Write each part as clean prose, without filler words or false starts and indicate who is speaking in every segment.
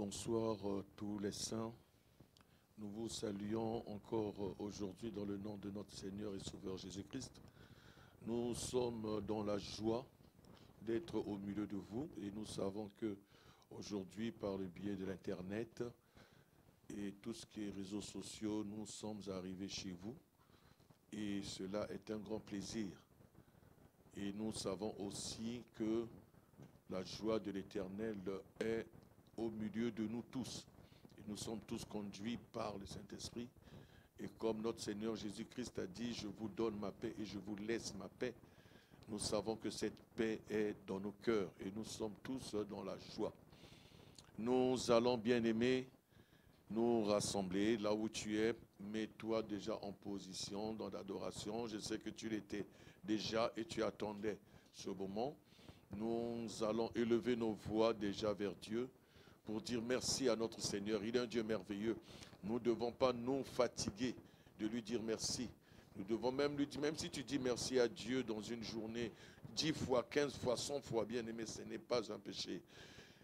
Speaker 1: Bonsoir tous les saints. Nous vous saluons encore aujourd'hui dans le nom de notre Seigneur et Sauveur Jésus-Christ. Nous sommes dans la joie d'être au milieu de vous et nous savons que aujourd'hui, par le biais de l'Internet et tout ce qui est réseaux sociaux, nous sommes arrivés chez vous et cela est un grand plaisir. Et nous savons aussi que la joie de l'Éternel est au milieu de nous tous. Et nous sommes tous conduits par le Saint-Esprit. Et comme notre Seigneur Jésus-Christ a dit, je vous donne ma paix et je vous laisse ma paix. Nous savons que cette paix est dans nos cœurs et nous sommes tous dans la joie. Nous allons, bien-aimés, nous rassembler là où tu es. Mets-toi déjà en position dans l'adoration. Je sais que tu l'étais déjà et tu attendais ce moment. Nous allons élever nos voix déjà vers Dieu pour dire merci à notre Seigneur. Il est un Dieu merveilleux. Nous ne devons pas nous fatiguer de lui dire merci. Nous devons même lui dire, même si tu dis merci à Dieu dans une journée, 10 fois, 15 fois, 100 fois, bien aimé, ce n'est pas un péché.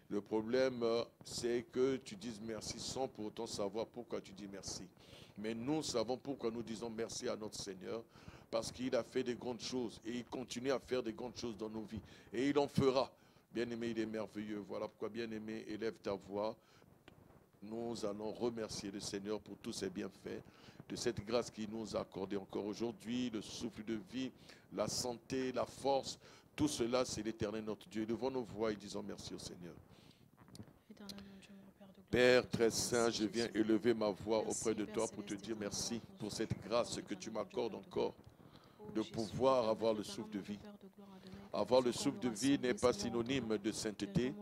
Speaker 1: Le problème, c'est que tu dises merci sans pour autant savoir pourquoi tu dis merci. Mais nous savons pourquoi nous disons merci à notre Seigneur, parce qu'il a fait des grandes choses et il continue à faire des grandes choses dans nos vies. Et il en fera. Bien-aimé, il est merveilleux. Voilà pourquoi, bien-aimé, élève ta voix. Nous allons remercier le Seigneur pour tous ses bienfaits, de cette grâce qu'il nous a accordée encore aujourd'hui, le souffle de vie, la santé, la force. Tout cela, c'est l'Éternel notre Dieu. Devant nos voix et disons merci au Seigneur. Père très saint, je viens élever ma voix auprès de toi pour te dire merci pour cette grâce que tu m'accordes encore de pouvoir avoir le souffle de vie. Avoir le souffle de vie n'est pas synonyme de sainteté,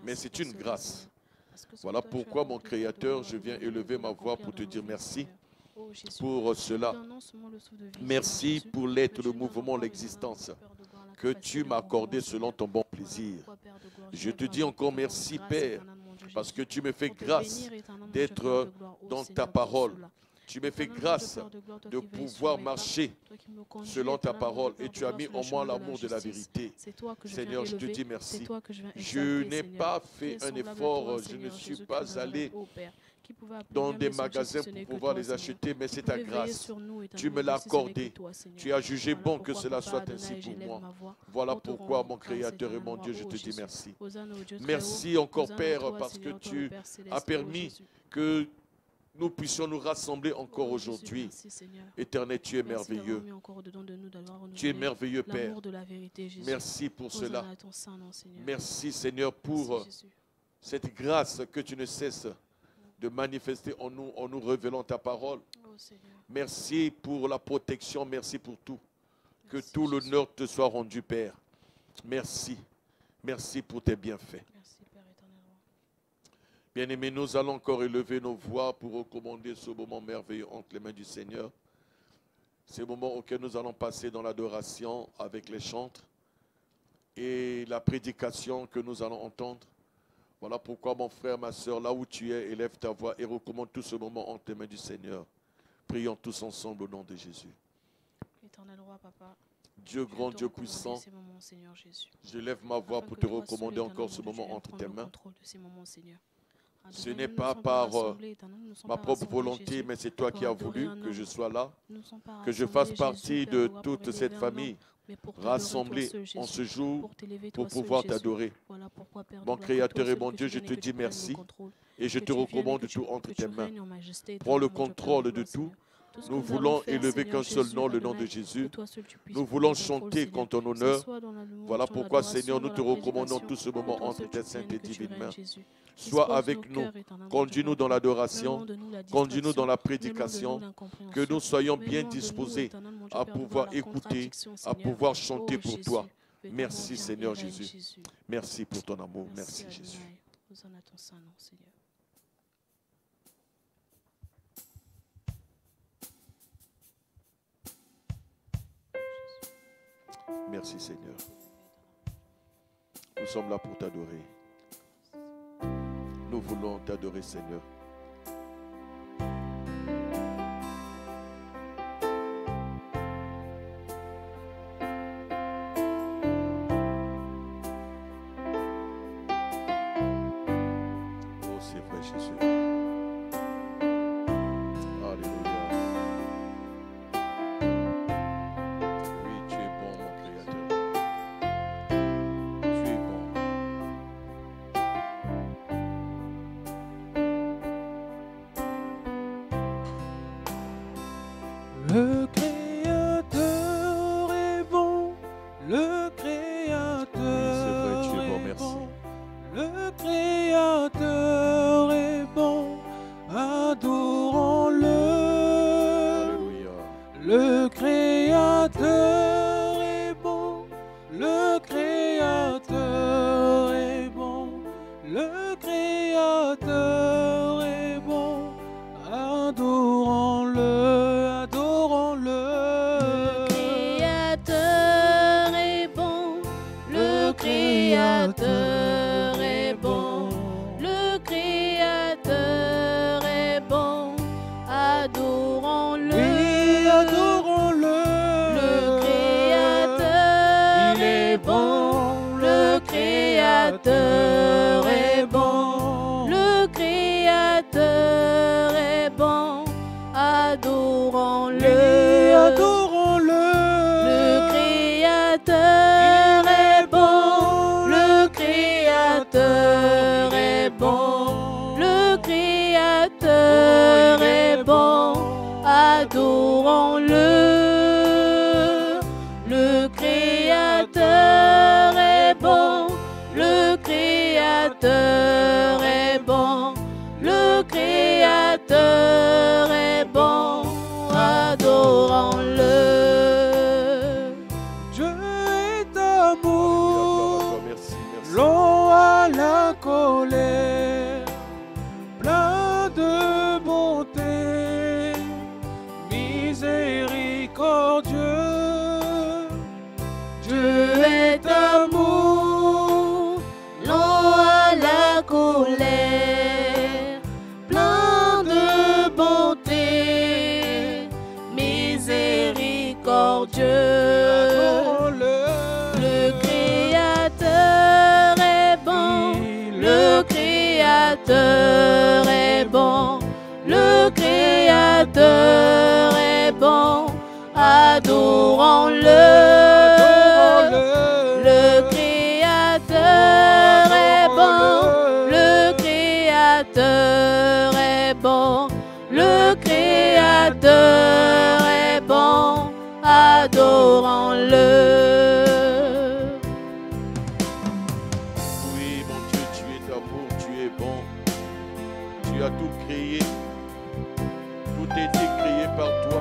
Speaker 1: mais c'est une grâce. Voilà pourquoi, mon Créateur, je viens élever ma voix pour te dire merci pour cela. Merci pour l'être, le mouvement, l'existence que tu m'as accordé selon ton bon plaisir. Je te dis encore merci, Père, parce que tu me fais grâce d'être dans ta parole. Tu me fais grâce de pouvoir marcher selon ta parole et tu as mis en moi l'amour de la vérité. Seigneur, je te dis merci. Je n'ai pas fait un effort, je ne suis pas allé dans des magasins pour pouvoir les acheter, mais c'est ta grâce. Tu me l'as accordé. Tu as jugé bon que cela soit ainsi pour moi. Voilà pourquoi, mon Créateur et mon Dieu, je te dis merci. Merci encore, Père, parce que tu as permis que nous puissions nous rassembler encore aujourd'hui. Éternel, tu es merveilleux. Tu es merveilleux, Père. Merci pour cela. Merci, Seigneur, pour cette grâce que tu ne cesses de manifester en nous révélant ta parole. Merci pour la protection, merci pour tout. Que tout l'honneur te soit rendu, Père. Merci. Merci pour tes bienfaits. Bien-aimés, nous allons encore élever nos voix pour recommander ce moment merveilleux entre les mains du Seigneur. C'est le moment auquel nous allons passer dans l'adoration avec les chantres et la prédication que nous allons entendre. Voilà pourquoi, mon frère, ma soeur, là où tu es, élève ta voix et recommande tout ce moment entre les mains du Seigneur. Prions tous ensemble au nom de Jésus.
Speaker 2: Éternel roi, papa.
Speaker 1: Dieu grand, Dieu puissant, je lève ma voix pour te recommander encore ce moment entre tes mains. Ce n'est pas par ma propre volonté, mais c'est toi qui as voulu que je sois là, que je fasse partie de toute cette famille rassemblée en ce jour pour pouvoir t'adorer. Mon Créateur et mon Dieu, je te dis merci et je te recommande tout entre tes mains. Prends le contrôle de tout. Nous voulons élever qu'un seul nom, le nom de Jésus. Nous voulons chanter qu'en ton honneur. Voilà pourquoi, Seigneur, nous te recommandons tout ce moment entre tes saintes et divines mains. Sois avec nous, conduis-nous dans l'adoration, conduis-nous dans la prédication, que nous soyons bien disposés à pouvoir écouter, à pouvoir chanter pour toi. Merci Seigneur Jésus. Merci pour ton amour. Merci Jésus. Merci Seigneur. Nous sommes là pour t'adorer. Nous voulons t'adorer, Seigneur. Oh, c'est
Speaker 2: Créateur est bon, le Créateur est bon, adorons-le,
Speaker 3: adorons-le.
Speaker 2: le Créateur est bon, le Créateur est bon, le Créateur est bon, adorons-le. Le Créateur est bon, le Créateur est bon, le Créateur est bon, adorons-le.
Speaker 3: Dieu est amour,
Speaker 1: Merci, merci.
Speaker 3: long à la colère, plein de bonté, miséricordieux.
Speaker 2: Dieu est amour, long à la colère, plein de bonté, miséricordieux. Le Créateur est bon, le Créateur est bon, le Créateur est bon, adorons-le. Le Créateur est bon, le Créateur est bon, le Créateur est bon, adorons-le.
Speaker 1: Oui, mon Dieu, tu es d'amour, tu es bon. Tu as tout créé. Tout a été créé par toi.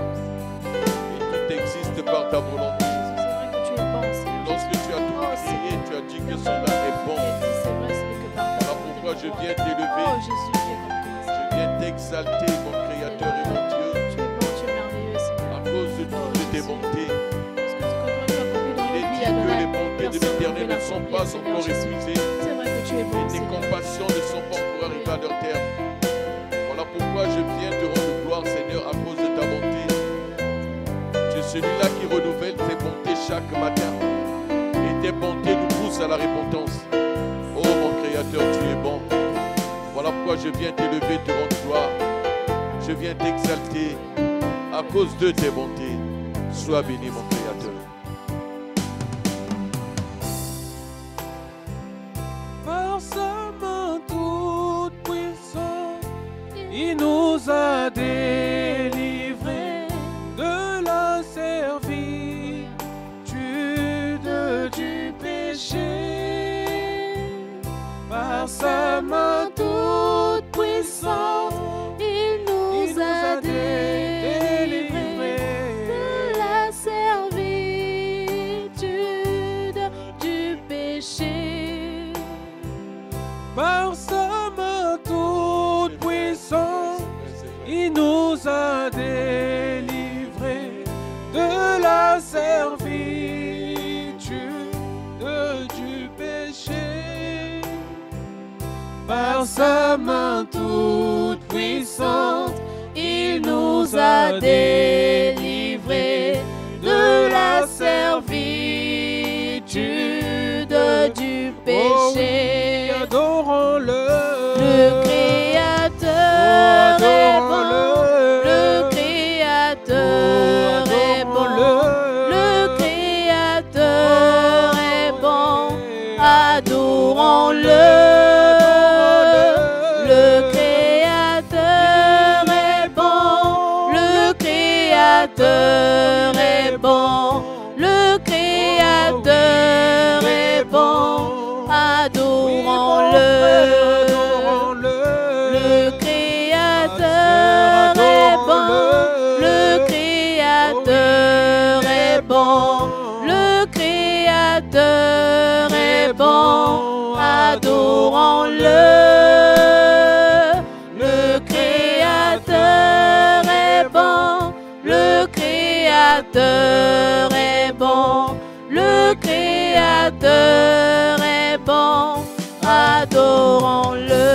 Speaker 1: Et tout existe par ta volonté.
Speaker 2: C'est vrai que tu es bon, Seigneur.
Speaker 1: Lorsque tu as tout créé, tu as dit que cela est bon.
Speaker 2: C'est vrai, c'est que par ta
Speaker 1: Voilà pourquoi je viens t'élever.
Speaker 2: Oh Jésus, tu es bon.
Speaker 1: Je viens t'exalter, mon Créateur et mon Dieu,
Speaker 2: Tu es bon, tu es merveilleux, Seigneur.
Speaker 1: à cause de toutes tes bontés.
Speaker 2: Parce que toi, tu as accompli dans
Speaker 1: Il est
Speaker 2: nos
Speaker 1: dit
Speaker 2: vies,
Speaker 1: que
Speaker 2: Adonai.
Speaker 1: les bontés de
Speaker 2: Personne
Speaker 1: l'Éternel
Speaker 2: ne
Speaker 1: ne sont
Speaker 2: peut
Speaker 1: pas
Speaker 2: l'accomplir,
Speaker 1: encore
Speaker 2: Seigneur Jésus.
Speaker 1: épuisées.
Speaker 2: C'est vrai que tu es bon,
Speaker 1: Et tes
Speaker 2: Seigneur.
Speaker 1: compassions ne sont pas encore arrivées à leur terme. Voilà pourquoi je viens te rendre gloire, Seigneur, à cause de ta bonté. Tu es celui-là qui renouvelle tes bontés chaque matin. Et tes bontés nous poussent à la repentance. Oh mon Créateur, tu es bon. Voilà pourquoi je viens t'élever, te rendre gloire. Je viens t'exalter à cause de tes bontés. Sois béni, mon Créateur.
Speaker 3: Par sa main toute puissante, il nous a délivrés de la servitude du péché. Par sa main toute puissante,
Speaker 2: Il nous a délivrés de la servitude du péché.
Speaker 3: par sa main toute puissante, il nous a délivrés de la servitude du péché. Par sa main toute puissante, il nous a délivrés de la servitude du péché. Adorons-le.
Speaker 2: Le Créateur est bon, le Créateur est bon, le Créateur est bon, adorons-le. Le Créateur est bon, le Créateur est bon, le Créateur est bon, adorons-le. Le Créateur est bon, le Créateur est bon, le Créateur est bon, adorons-le. Le Créateur est bon, le Créateur est bon, le Créateur est bon, adorons-le.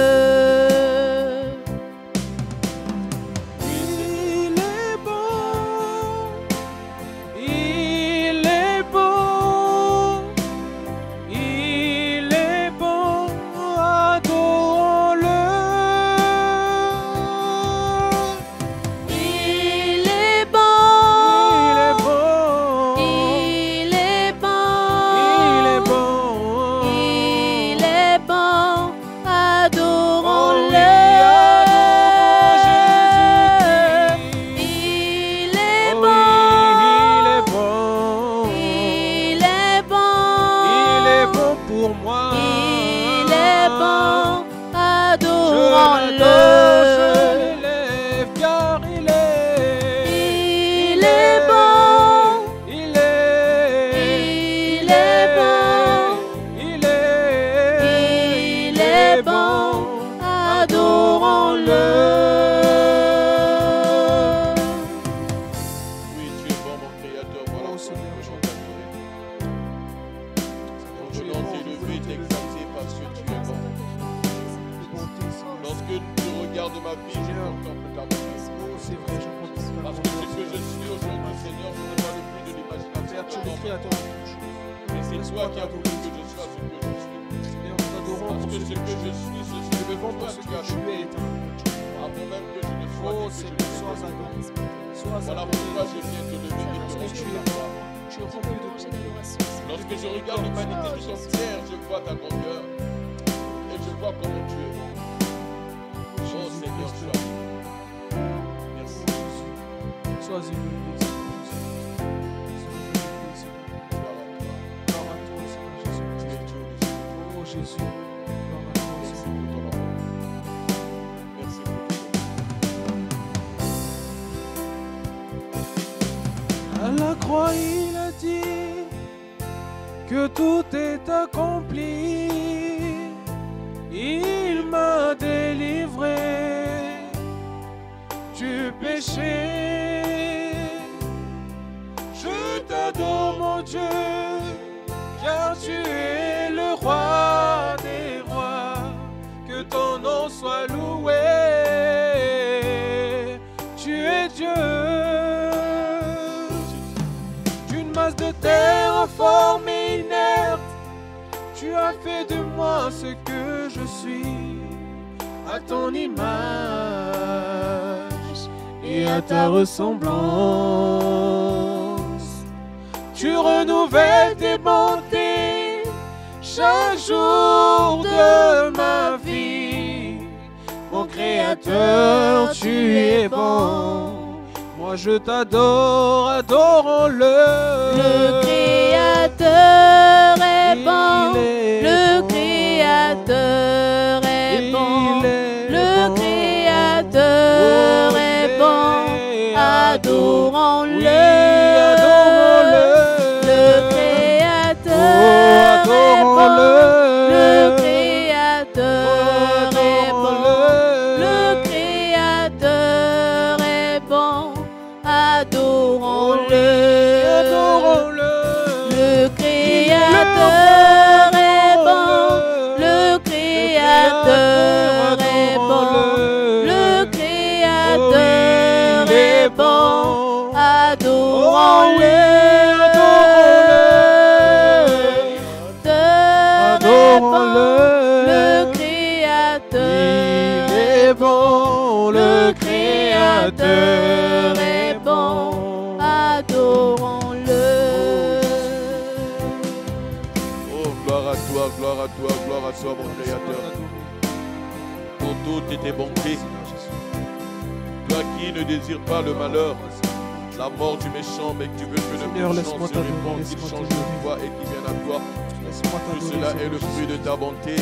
Speaker 3: Il est bon, il est bon, il est bon,
Speaker 1: ma vie, je contemple ta bonté.
Speaker 3: Oh, c'est vrai, je contemple ta
Speaker 1: Parce
Speaker 3: bonté.
Speaker 1: que ce que je suis aujourd'hui, Seigneur, je n'ai pas le prix de l'imagination.
Speaker 3: Père, tu es le créateur de toutes choses.
Speaker 1: Mais c'est toi qui as voulu que je sois ce que je suis.
Speaker 3: Seigneur, nous t'adorons
Speaker 1: Parce
Speaker 3: pour
Speaker 1: que
Speaker 3: ce
Speaker 1: ce
Speaker 3: que
Speaker 1: que
Speaker 3: tu
Speaker 1: je
Speaker 3: es.
Speaker 1: suis, ce
Speaker 3: Nous
Speaker 1: que
Speaker 3: devons pour ce que tu es, éternel Dieu.
Speaker 1: avant même que je ne sois
Speaker 3: Oh,
Speaker 1: né, que je
Speaker 3: Seigneur,
Speaker 1: ne
Speaker 3: sois
Speaker 1: sois
Speaker 3: adoré.
Speaker 1: né.
Speaker 3: Sois
Speaker 1: Voilà
Speaker 3: adoré.
Speaker 1: pourquoi je viens te lever et te
Speaker 3: Parce que tu
Speaker 1: rendre
Speaker 3: es
Speaker 1: la gloire.
Speaker 3: bon. Tu es rempli de bonté.
Speaker 1: Lorsque je regarde l'humanité tout entière, je vois ta grandeur et je vois comment tu es. Oh Seigneur, tu as dit. Merci.
Speaker 3: Sois élevé, Seigneur.
Speaker 1: Gloire à toi.
Speaker 3: Gloire à toi, Seigneur Jésus.
Speaker 1: Tu es Dieu de Dieu.
Speaker 3: Oh Jésus, gloire à toi,
Speaker 1: Merci
Speaker 3: Seigneur.
Speaker 1: pour ton amour. Merci pour ton amour.
Speaker 3: À la croix, il a dit que tout est accompli. Il m'a délivré du péché. Je t'adore, mon Dieu, car tu es le roi des rois. Que ton nom soit loué. Tu es Dieu. D'une masse de terre formée inerte, tu as fait de moi ce que je suis, à ton image et à ta ressemblance. Tu renouvelles tes bontés chaque jour de ma vie. Mon Créateur, tu es bon. Moi je t'adore, adorons-le.
Speaker 2: Le Créateur est bon. Le Créateur est bon. Le Créateur est bon. Adorons-le. Le Créateur est bon. Le Créateur est bon. Le Créateur est bon. Adorons-le. Le Créateur est bon. Le Créateur est bon. Le Créateur est bon. Adorons-le. Le Créateur est bon. Le Créateur est bon. Adorons-le.
Speaker 1: Oh, gloire à toi, gloire à toi, gloire à toi, mon Créateur. Pour toutes tes bontés, toi qui ne désires pas le malheur, la mort du méchant, mais que tu veux que le
Speaker 3: Seigneur,
Speaker 1: méchant
Speaker 3: laisse-moi
Speaker 1: se
Speaker 3: t'adorer,
Speaker 1: répande, qu'il
Speaker 3: laisse-moi
Speaker 1: change
Speaker 3: t'adorer.
Speaker 1: de foi et qu'il vienne à toi.
Speaker 3: Laisse-moi
Speaker 1: Tout
Speaker 3: t'adorer,
Speaker 1: cela est
Speaker 3: Seigneur
Speaker 1: le fruit de
Speaker 3: Jésus.
Speaker 1: ta bonté.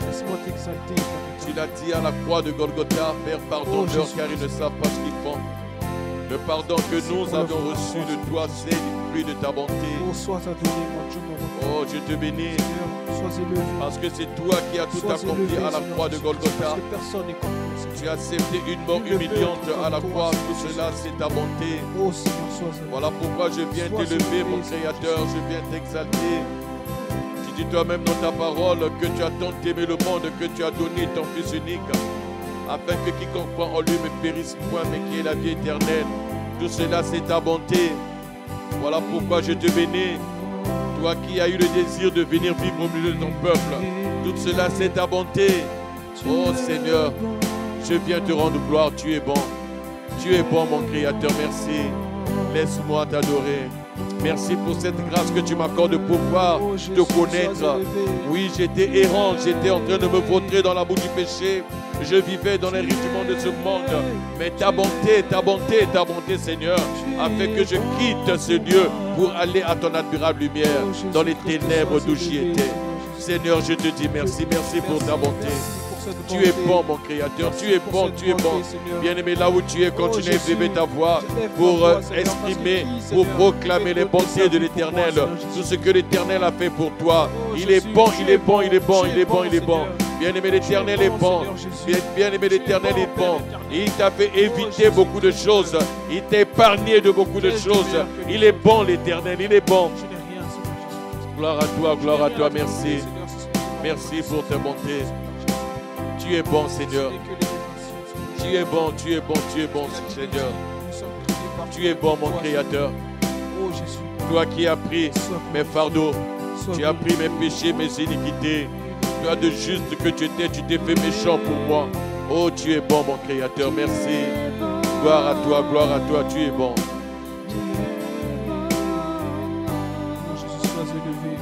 Speaker 3: Laisse-moi t'exalter.
Speaker 1: Tu l'as dit à la croix de Golgotha, Père, pardonne-leur
Speaker 3: Jésus.
Speaker 1: car ils ne savent pas ce qu'ils font. Le pardon que nous
Speaker 3: pour la
Speaker 1: avons
Speaker 3: foi.
Speaker 1: reçu de toi, c'est le fruit de ta bonté.
Speaker 3: Oh, sois adoré, mon Dieu, mon roi.
Speaker 1: Oh, je te bénis,
Speaker 3: Seigneur, sois élevé.
Speaker 1: parce que c'est toi qui as tout
Speaker 3: Sois
Speaker 1: accompli
Speaker 3: élevé,
Speaker 1: à la
Speaker 3: Seigneur
Speaker 1: croix de
Speaker 3: Jésus,
Speaker 1: Golgotha.
Speaker 3: parce que personne n'est comme toi, Seigneur.
Speaker 1: Tu as accepté une mort
Speaker 3: Nul ne peut
Speaker 1: humiliante
Speaker 3: être
Speaker 1: à la
Speaker 3: comme
Speaker 1: croix.
Speaker 3: toi,
Speaker 1: Tout
Speaker 3: Seigneur
Speaker 1: cela, c'est ta bonté.
Speaker 3: Oh, Seigneur, sois élevé.
Speaker 1: Voilà pourquoi je viens
Speaker 3: Sois
Speaker 1: t'élever,
Speaker 3: élevé,
Speaker 1: mon
Speaker 3: Seigneur
Speaker 1: Créateur. Je viens t'exalter. Tu dis toi-même dans ta parole que tu as tant aimé le monde que tu as donné ton Fils unique, afin que quiconque croit en lui ne périsse point, mais qui ait la vie éternelle. Tout cela, c'est ta bonté. Voilà pourquoi je te bénis. Toi qui as eu le désir de venir vivre au milieu de ton peuple, tout cela, c'est ta bonté. Oh Seigneur, je viens te rendre gloire. Tu es bon. Tu es bon, mon Créateur. Merci. Laisse-moi t'adorer. Merci pour cette grâce que tu m'accordes de pouvoir
Speaker 3: Oh, Jésus,
Speaker 1: te connaître.
Speaker 3: sois élevé.
Speaker 1: Oui, j'étais errant, j'étais en train de me vautrer dans la boue du péché. Je vivais dans les rudiments de ce monde. Mais ta bonté, Seigneur, a fait que je quitte ce lieu pour aller à ton admirable lumière, dans les ténèbres d'où j'y étais. Seigneur, je te dis merci, merci pour ta bonté. Tu es bon, mon Créateur, tu es bon, tu es bon. Bien-aimé, là où tu es, continue à élever ta voix pour exprimer, pour proclamer les bontés de l'Éternel, tout ce que l'Éternel a fait pour toi. Il est bon, il est bon, il est bon, il est bon, il est bon. Bien-aimé, l'Éternel est bon. Bien-aimé, l'Éternel est bon. Il t'a fait éviter beaucoup de choses. Il t'a épargné de beaucoup de choses. Il est bon, l'Éternel, il est bon. Gloire à toi, merci. Merci pour ta bonté. Tu es bon, Seigneur. Tu es bon, tu es bon, tu es bon, Seigneur. Tu es bon, mon Créateur.
Speaker 3: Oh Jésus.
Speaker 1: Toi qui as pris mes fardeaux, tu as pris mes péchés, mes iniquités. Toi de juste que tu étais, tu t'es fait méchant pour moi. Oh, tu es bon, mon Créateur. Merci. Gloire à toi, tu es bon.
Speaker 3: Oh Jésus, sois élevé.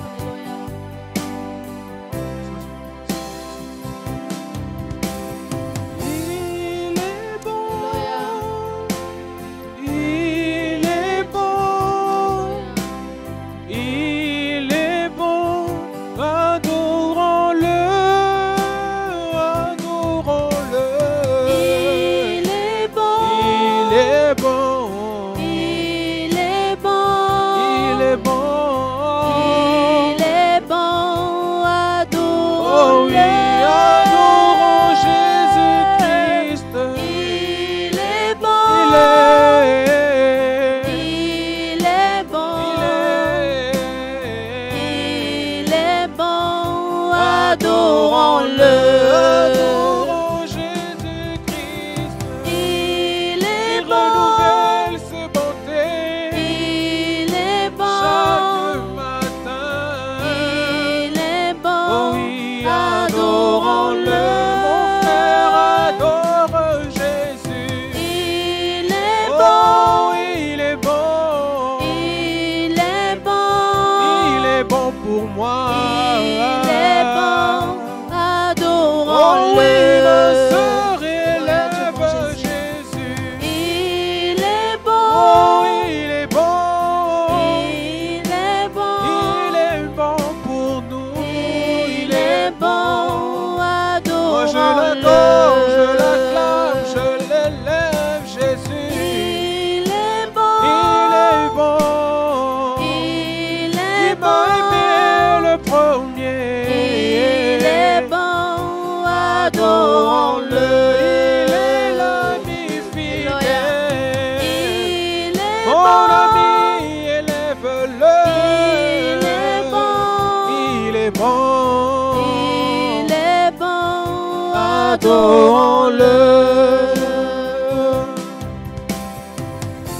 Speaker 2: Adorons-le.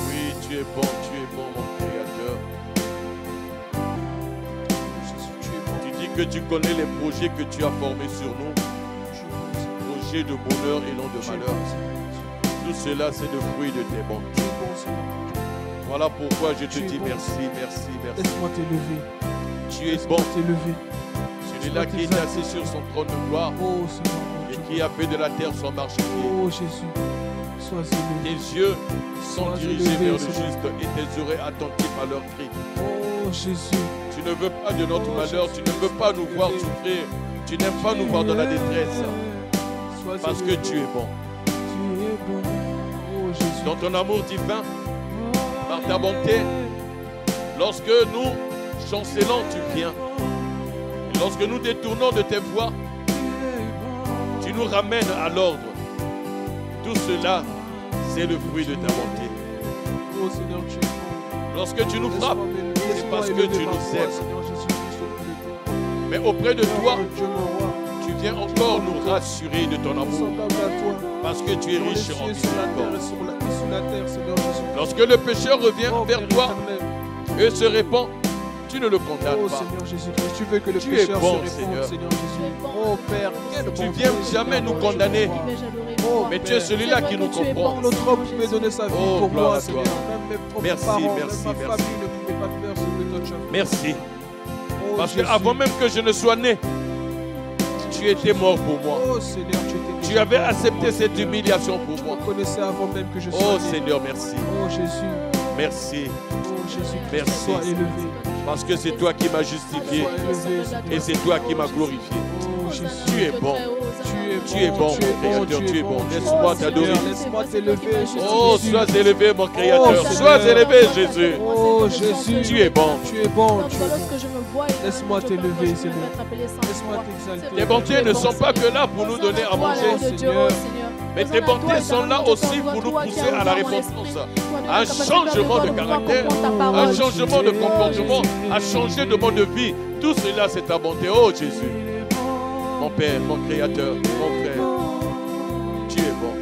Speaker 1: Oui, tu es bon, mon Créateur. Tu dis que tu connais les projets que tu as formés sur nous. Projets de bonheur et non de malheur. Tout cela, c'est le fruit de tes bontés. Voilà pourquoi je te dis merci, merci, merci.
Speaker 3: Laisse-moi t'élever.
Speaker 1: Tu es bon. Celui-là qui est assis sur son trône de gloire.
Speaker 3: Oh, Seigneur.
Speaker 1: Qui a fait de la terre son marchepied.
Speaker 3: Oh Jésus, sois élevé.
Speaker 1: Tes yeux sont dirigés vers le juste et tes oreilles attentives à leurs cris.
Speaker 3: Oh Jésus,
Speaker 1: tu ne veux pas de notre malheur, tu ne veux pas nous voir souffrir, tu n'aimes pas nous voir dans la détresse. Parce que tu es bon.
Speaker 3: Tu es bon. Oh Jésus.
Speaker 1: Dans ton amour divin, par ta bonté, lorsque nous chancelons, tu viens. Et lorsque nous détournons de tes voies, tu nous ramènes à l'ordre. Tout cela, c'est le fruit de ta bonté.
Speaker 3: Oh Seigneur, tu es bon.
Speaker 1: Lorsque tu nous frappes, c'est parce que tu nous aimes. Mais auprès de toi, tu viens encore nous rassurer de ton amour. Parce que tu es riche en miséricorde. Lorsque le pécheur revient vers toi et se répand, tu ne le condamnes
Speaker 3: pas.
Speaker 1: Seigneur
Speaker 3: Jésus-Christ, tu veux que le
Speaker 1: tu
Speaker 3: pécheur
Speaker 1: es bon,
Speaker 3: se répande, Seigneur Jésus. Oh Père,
Speaker 1: tu ne viens jamais nous condamner.
Speaker 3: Oh,
Speaker 1: mais tu es celui-là qui nous comprend.
Speaker 3: Notre homme pouvait donner sa vie pour moi, Seigneur. Même mes propres
Speaker 1: merci,
Speaker 3: parents,
Speaker 1: merci,
Speaker 3: même ma famille ne pouvait pas faire ce que toi tu as fait.
Speaker 1: Merci.
Speaker 3: Oh,
Speaker 1: parce
Speaker 3: Jésus.
Speaker 1: qu'avant même que je ne sois né, tu étais mort pour moi.
Speaker 3: Oh Seigneur,
Speaker 1: tu avais accepté cette humiliation pour moi.
Speaker 3: Tu me connaissais avant même que je sois
Speaker 1: Oh
Speaker 3: né.
Speaker 1: Seigneur, merci.
Speaker 3: Oh Jésus.
Speaker 1: Merci.
Speaker 3: Oh Jésus,
Speaker 1: merci.
Speaker 3: sois élevé.
Speaker 1: Parce que c'est toi qui m'as justifié. Et c'est toi qui m'as glorifié.
Speaker 3: Oh Jésus.
Speaker 1: Tu es bon. Tu es bon, mon Créateur, tu es bon. Laisse-moi t'adorer.
Speaker 3: Laisse-moi t'élever, Jésus.
Speaker 1: Oh, sois élevé, mon Créateur. Sois élevé, Jésus.
Speaker 3: Oh, Jésus.
Speaker 1: Tu es bon.
Speaker 3: Tu es bon. Laisse-moi t'élever, Seigneur. Laisse-moi t'exalter.
Speaker 1: Tes bontés ne sont pas que là pour nous donner à manger, Seigneur. Mais tes bontés sont là aussi pour nous pousser à la repentance, à un changement de caractère, un changement de comportement, à changer de mode de vie. Tout cela, c'est ta bonté. Oh, Jésus. Mon Père, mon Créateur, mon Frère, tu es bon.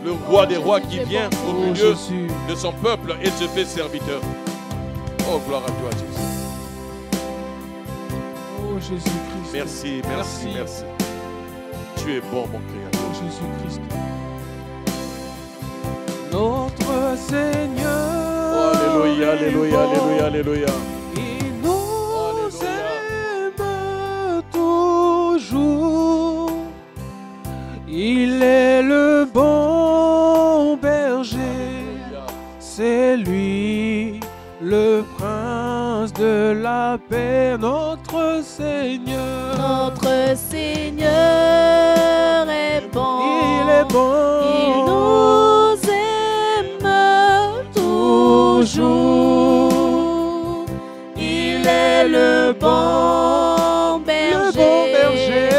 Speaker 1: le roi des rois qui vient au
Speaker 3: Oh,
Speaker 1: milieu
Speaker 3: Jésus.
Speaker 1: de son peuple et se fait serviteur. Oh, gloire à toi, Jésus.
Speaker 3: Oh, Jésus-Christ.
Speaker 1: Merci, merci, merci. Tu es bon, mon Créateur.
Speaker 3: Oh, Jésus-Christ. Notre Seigneur.
Speaker 1: Oh, alléluia, alléluia, alléluia, alléluia.
Speaker 3: Il nous
Speaker 1: Alléluia.
Speaker 3: aime toujours. Il est le bon berger.
Speaker 1: Alléluia.
Speaker 3: C'est lui, le prince de la paix, notre Seigneur.
Speaker 2: Notre Seigneur est bon.
Speaker 3: Il est bon.
Speaker 2: Il nous aime toujours. Il est le bon berger.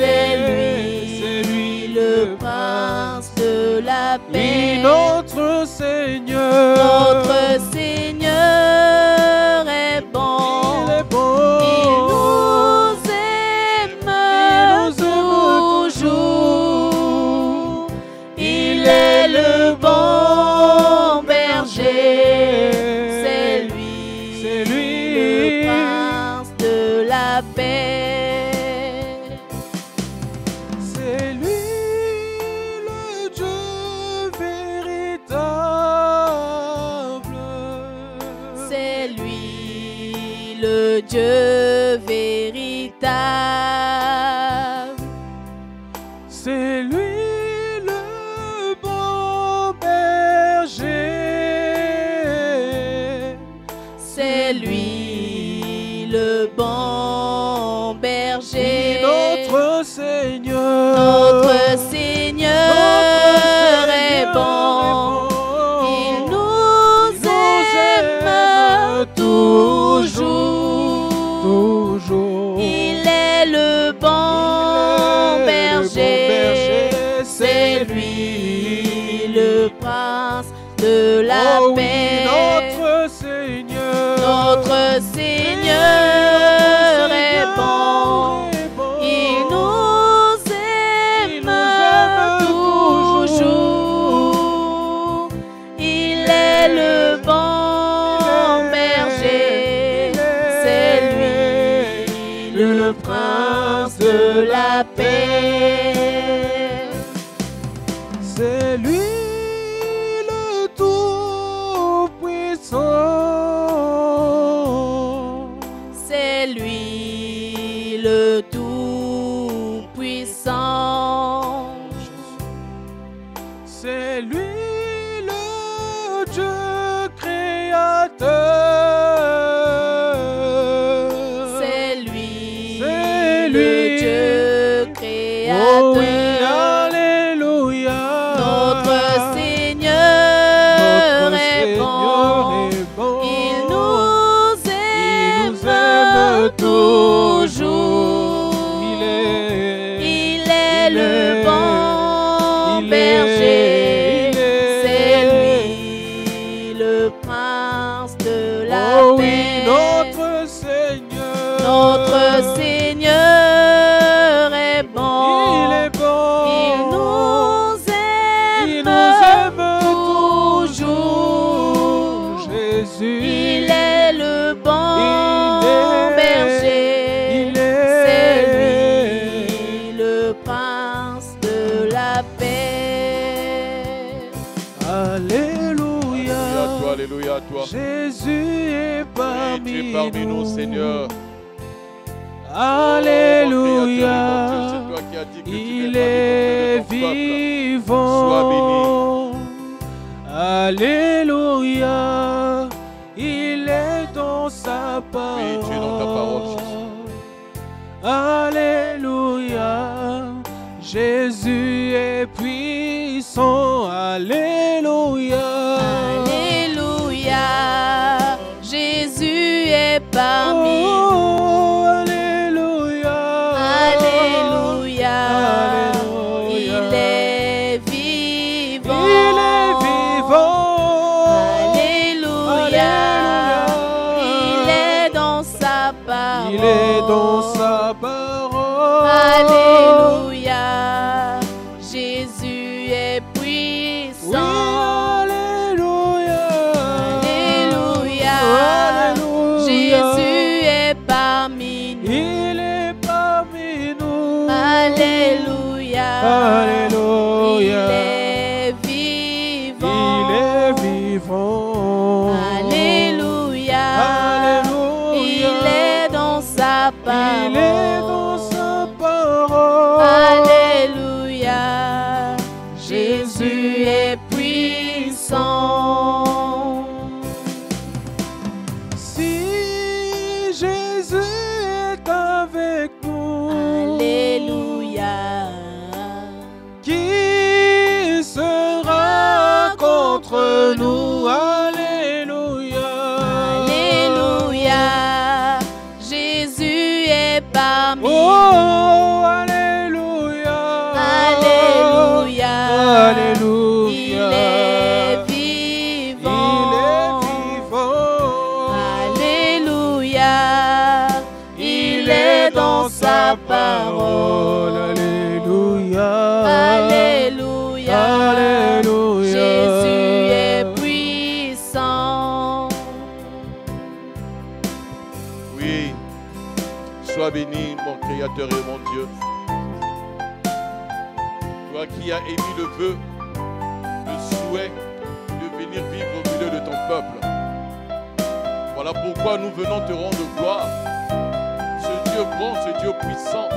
Speaker 2: C'est lui le prince de la
Speaker 3: Oui,
Speaker 2: paix.
Speaker 3: notre Seigneur.
Speaker 2: Notre Seigneur est bon.
Speaker 3: Il est bon.
Speaker 2: Il nous aime toujours. Il est le bon berger. C'est lui le prince de la paix.
Speaker 3: C'est lui le Dieu véritable.
Speaker 2: C'est lui le Dieu véritable.
Speaker 3: C'est lui le bon berger.
Speaker 2: C'est lui le bon berger.
Speaker 3: Notre Seigneur.
Speaker 2: Notre Seigneur est bon. Il nous aime toujours.
Speaker 3: Toujours.
Speaker 2: Il est le bon berger. C'est lui le prince de la
Speaker 3: Oh oui,
Speaker 2: paix.
Speaker 3: notre Seigneur.
Speaker 2: Notre Seigneur est bon. Il nous aime toujours. Il est le bon berger. C'est lui le prince de la paix.
Speaker 3: C'est lui le Tout-Puissant.
Speaker 2: C'est lui le Tout-Puissant.
Speaker 3: C'est lui le Dieu créateur.
Speaker 2: C'est lui
Speaker 3: C'est
Speaker 2: le
Speaker 3: lui.
Speaker 2: Dieu créateur.
Speaker 3: Oh oui, alléluia.
Speaker 2: Notre Seigneur
Speaker 3: Notre
Speaker 2: est bon.
Speaker 3: Seigneur est bon.
Speaker 2: Il nous aime toujours.
Speaker 3: Il
Speaker 2: est le bon berger. C'est lui le prince de la
Speaker 3: Oh oui,
Speaker 2: paix.
Speaker 3: notre Seigneur.
Speaker 2: Notre Seigneur est bon.
Speaker 3: Il est bon.
Speaker 2: Il nous aime toujours.
Speaker 3: Jésus.
Speaker 2: Il est le bon berger.
Speaker 3: Il est.
Speaker 2: C'est lui le prince de la paix.
Speaker 3: Alléluia.
Speaker 1: Alléluia à toi, alléluia à toi.
Speaker 3: Jésus est
Speaker 1: Oui,
Speaker 3: parmi,
Speaker 1: tu es parmi nous, Seigneur.
Speaker 3: Alléluia.
Speaker 1: C'est toi qui as dit que tu
Speaker 3: Il
Speaker 1: viendras
Speaker 3: est
Speaker 1: vivre auprès de ton peuple.
Speaker 3: vivant.
Speaker 1: Sois béni.
Speaker 3: Alléluia. Il est dans sa parole.
Speaker 1: Oui, tu es dans ta parole,
Speaker 3: Alléluia. Jésus est puissant. Alléluia.
Speaker 2: Alléluia. Jésus est parmi nous.
Speaker 3: Oh, alléluia.
Speaker 2: Alléluia.
Speaker 3: Alléluia.
Speaker 2: Il est vivant.
Speaker 3: Il est vivant.
Speaker 2: Alléluia. Il est dans sa parole.
Speaker 3: Il est dans sa parole.
Speaker 2: Alléluia. Jésus est puissant.
Speaker 3: Alléluia.
Speaker 2: Il est vivant.
Speaker 3: Il est vivant.
Speaker 2: Alléluia.
Speaker 3: Alléluia.
Speaker 2: Il est dans sa parole.
Speaker 3: Il est dans sa parole.
Speaker 2: Alléluia. Jésus est puissant.
Speaker 3: Si Jésus est avec nous,
Speaker 2: Alléluia.
Speaker 3: qui sera contre nous? Alléluia.
Speaker 2: Alléluia. Jésus est parmi nous.
Speaker 3: Oh, alléluia.
Speaker 2: Alléluia.
Speaker 3: Alléluia.
Speaker 2: Il est vivant.
Speaker 3: Il est vivant.
Speaker 2: Alléluia. Il est dans sa parole.
Speaker 3: Alléluia.
Speaker 2: Alléluia.
Speaker 3: Alléluia.
Speaker 2: Jésus est puissant.
Speaker 1: Oui, sois béni, mon Créateur et mon Dieu. Toi qui as émis le vœu, le souhait de venir vivre au milieu de ton peuple. Voilà pourquoi nous venons te rendre gloire. Ce Dieu grand, ce Dieu puissant.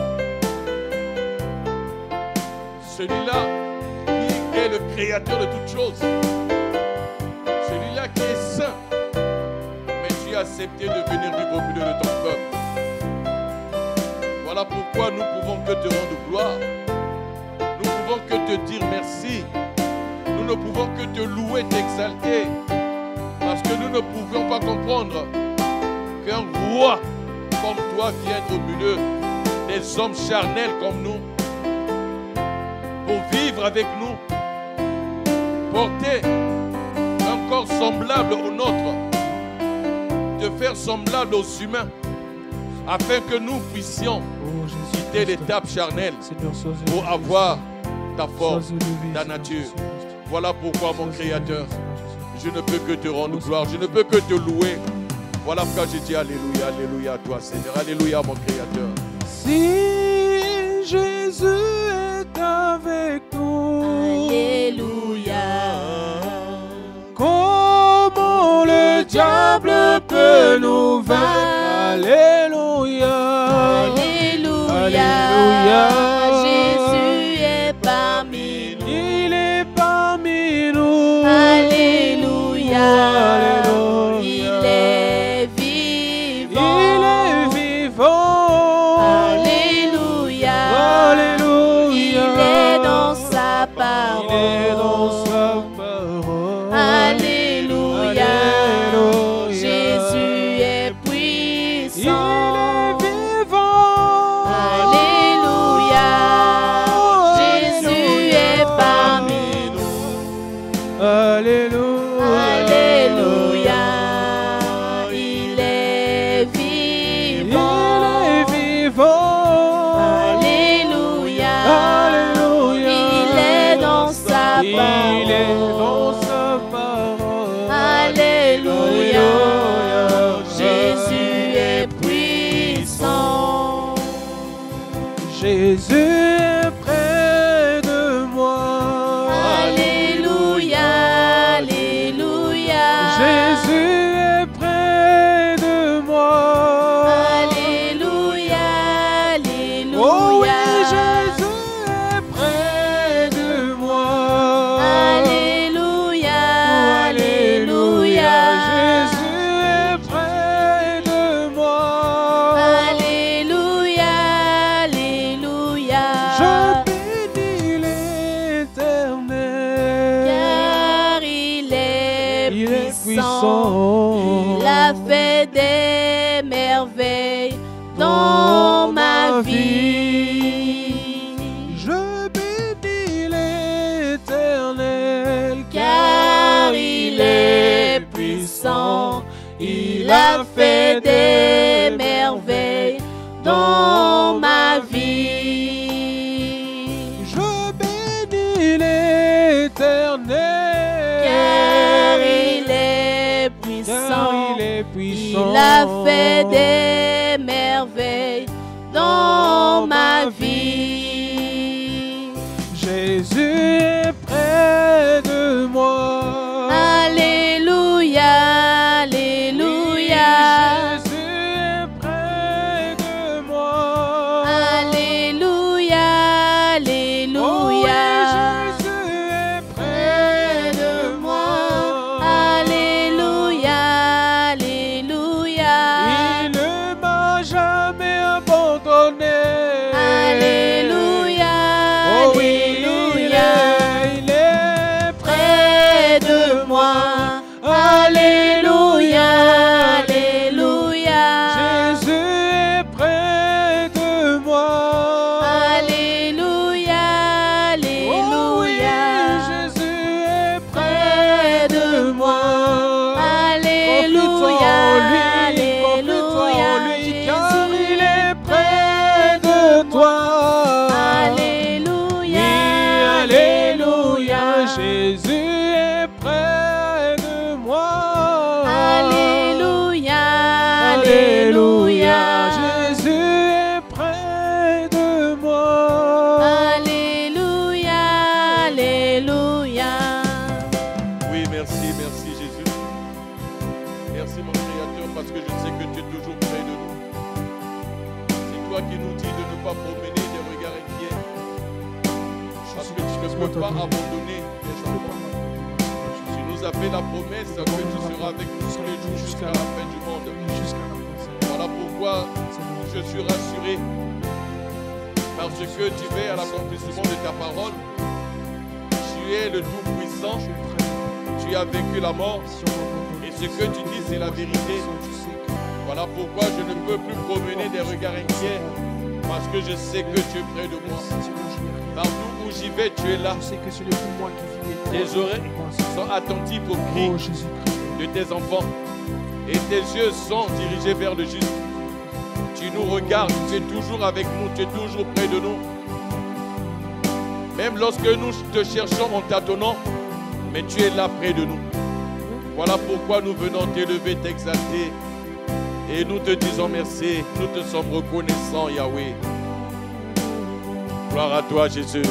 Speaker 1: Celui-là qui est le Créateur de toutes choses. Celui-là qui est saint. Mais tu as accepté de venir vivre au milieu de ton peuple. Voilà pourquoi nous pouvons que te rendre gloire. Nous pouvons que te dire merci. Nous ne pouvons que te louer, t'exalter. Parce que nous ne pouvions pas comprendre qu'un roi comme toi vienne au milieu des hommes charnels comme nous. Pour vivre avec nous. Porter un corps semblable au nôtre. Te faire semblable aux humains. Afin que nous puissions quitter l'étape charnelle pour avoir ta force, ta nature. Voilà pourquoi, mon Créateur, je ne peux que te rendre gloire, je ne peux que te louer. Voilà pourquoi je dis Alléluia, Alléluia à toi, Seigneur. Alléluia, mon Créateur.
Speaker 3: Si Jésus est avec nous,
Speaker 2: Alléluia.
Speaker 3: comment le diable peut nous vaincre? Alléluia.
Speaker 2: Alléluia.
Speaker 3: Alléluia.
Speaker 2: Jésus est parmi nous.
Speaker 3: Il est parmi nous.
Speaker 2: Alléluia.
Speaker 3: Alléluia.
Speaker 2: Il est vivant.
Speaker 3: Il est vivant.
Speaker 2: Alléluia.
Speaker 3: Alléluia.
Speaker 2: Il est dans sa parole.
Speaker 3: Il est dans sa parole.
Speaker 2: Alléluia.
Speaker 3: Alléluia.
Speaker 2: Jésus est
Speaker 3: Il
Speaker 2: puissant.
Speaker 3: est vivant.
Speaker 2: Alléluia. Jésus est parmi nous.
Speaker 3: Alléluia.
Speaker 2: Alléluia. Il est
Speaker 3: Il
Speaker 2: vivant.
Speaker 3: est vivant.
Speaker 2: Alléluia.
Speaker 3: Alléluia.
Speaker 2: Il est dans sa
Speaker 3: Il est
Speaker 2: parole.
Speaker 3: dans sa parole.
Speaker 2: Alléluia.
Speaker 3: Alléluia.
Speaker 2: Jésus est puissant.
Speaker 3: Jésus est près de moi.
Speaker 2: Alléluia. Alléluia.
Speaker 3: Jésus est près de moi.
Speaker 2: Alléluia. Alléluia.
Speaker 3: Oh oui, Jésus est près de moi.
Speaker 2: Alléluia.
Speaker 3: Alléluia.
Speaker 2: Alléluia.
Speaker 3: Jésus est près de moi.
Speaker 2: Alléluia. Alléluia.
Speaker 3: Je bénis l'Éternel.
Speaker 2: Car il est
Speaker 3: Il est
Speaker 2: puissant.
Speaker 3: puissant.
Speaker 2: Il a fait des merveilles dans ma vie.
Speaker 3: Je bénis l'Éternel.
Speaker 2: Car il est puissant. Il a fait des merveilles dans ma vie.
Speaker 3: Je bénis l'Éternel.
Speaker 2: Car il est
Speaker 3: Car
Speaker 2: puissant.
Speaker 3: il est puissant.
Speaker 2: Il a fait des merveilles dans ma vie.
Speaker 1: Créateur, parce que je sais que tu es toujours près de nous. C'est toi qui nous dis de ne pas promener des regards inquiets. Parce que tu ne peux pas abandonner tes enfants. Tu nous as fait la promesse que tu seras avec nous tous les jours jusqu'à la fin du monde. Voilà pourquoi je suis rassuré. Parce que tu fais à l'accomplissement de ta parole. Tu es le Tout-Puissant. Tu as vaincu la mort. Et ce que tu dis, c'est la vérité. Voilà pourquoi je ne peux plus promener des regards inquiets. Parce que je sais que tu es près de moi. Partout où j'y vais, tu es là. Tes oreilles sont attentives aux cris de tes enfants. Et tes yeux sont dirigés vers le juste. Tu nous regardes, tu es toujours avec nous, tu es toujours près de nous. Même lorsque nous te cherchons en tâtonnant, mais tu es là près de nous. Voilà pourquoi nous venons t'élever, t'exalter. Et nous te disons merci, nous te sommes reconnaissants, Yahweh. Gloire à toi, Jésus.